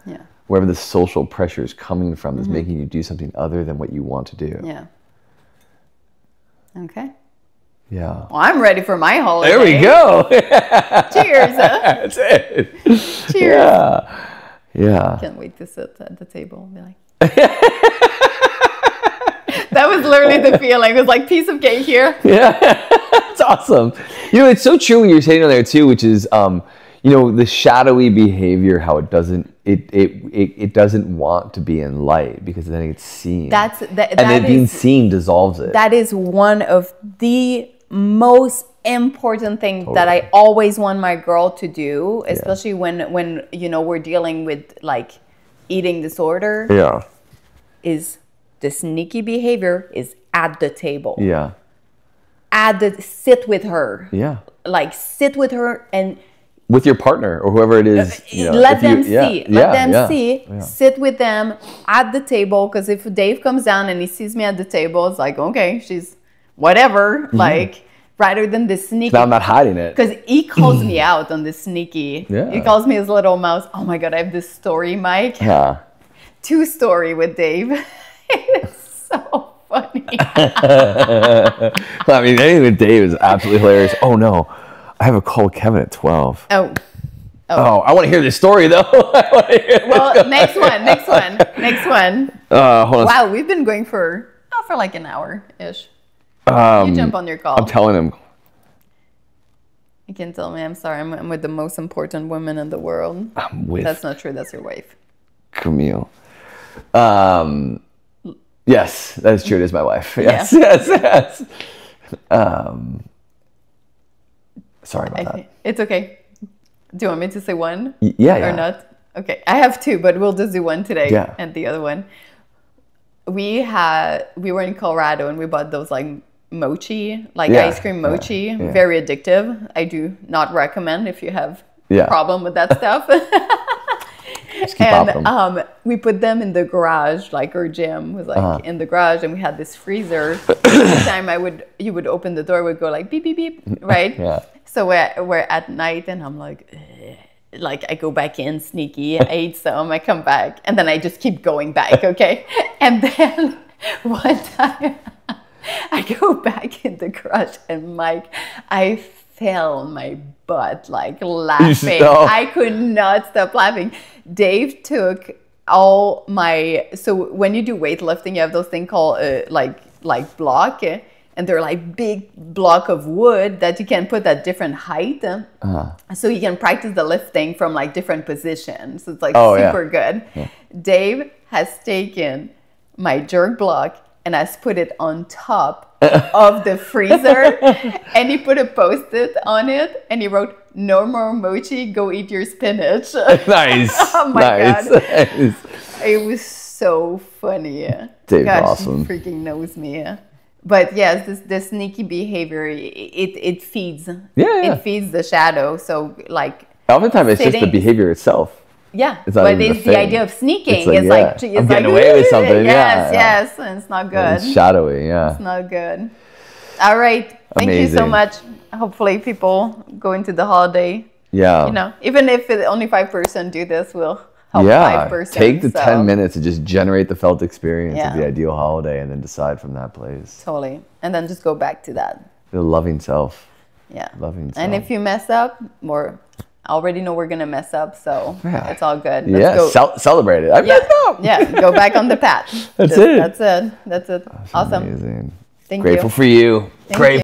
Yeah. Wherever the social pressure is coming from is making you do something other than what you want to do. Yeah. Okay. Yeah. Well, I'm ready for my holiday. There we go. Cheers. That's it. Cheers. Yeah. Yeah. I can't wait to sit at the table and be like, that was literally the feeling. It was like piece of cake here. Yeah. It's awesome. It's so true what you're saying on there too, which is, the shadowy behavior, how it doesn't want to be in light because then it's seen. Being seen dissolves it. That is one of the most important things that I always want my girl to do, especially when we're dealing with like eating disorder. Yeah. Is the sneaky behavior is at the table. Yeah. Sit with her. Yeah. Like sit with her and with your partner or whoever it is. Let them see. Sit with them at the table. Because if Dave comes down and he sees me at the table, it's like, okay, she's whatever. Like, rather than the sneaky. Now I'm not hiding it. Because he calls me out on the sneaky. Yeah. He calls me his little mouse. Oh my God, I have this story, Mike. Yeah. 2 story with Dave. It's so funny. Anything with Dave is absolutely hilarious. Oh no. I have a call with Kevin at 12. Oh, I want to hear this story though. Next one. Hold on. Wow, we've been going for like an hour-ish. You jump on your call. I'm telling him. You can tell me, I'm sorry, I'm with the most important woman in the world. That's not true, that's your wife. Camille. Yes, that is true. It is my wife. Yes, yeah. yes. Sorry about that. It's okay. Do you want me to say one? Yeah. Or not? Okay. I have 2, but we'll just do one today. Yeah. And the other one. We were in Colorado and we bought those like mochi, ice cream mochi. Yeah. Very addictive. I do not recommend if you have a problem with that stuff. And we put them in the garage, like our gym was like in the garage, and we had this freezer. Every time you would open the door, it would go like beep beep beep, right? Yeah. So we're at night, and I'm like I go back in sneaky, I eat some, I come back, and then I just keep going back, okay? And then one time I go back in the garage, and Mike, I fell on my butt, like laughing. I could not stop laughing. Dave took all my, so when you do weightlifting, you have those things called like block, and they're like big block of wood that you can put at different height. So you can practice the lifting from like different positions. So it's like super good. Yeah. Dave has taken my jerk block and has put it on top of the freezer, and he put a Post-it on it, and he wrote, "No more mochi, go eat your spinach." Nice. Oh my God. Nice. It was so funny. Dave's awesome. He freaking knows me. But yes, the sneaky behavior, it feeds. Yeah. It feeds the shadow. So like, oftentimes it's just the behavior itself. Yeah, but it's the idea of sneaking. It's like, I'm getting away with something. Yes, and it's not good. It's shadowy, yeah. It's not good. All right, thank you so much. Hopefully people go into the holiday. Yeah. You know, even if only 5% do this, we'll help 5%. Take the 10 minutes to just generate the felt experience of the ideal holiday and then decide from that place. Totally. And then just go back to that. The loving self. Yeah. Loving self. And if you mess up, I already know we're going to mess up, so it's all good. Let's go. Celebrate it. I messed up. Yeah, go back on the path. That's it. That's it. That's awesome. Amazing. Thank you. Grateful for you. Thank you.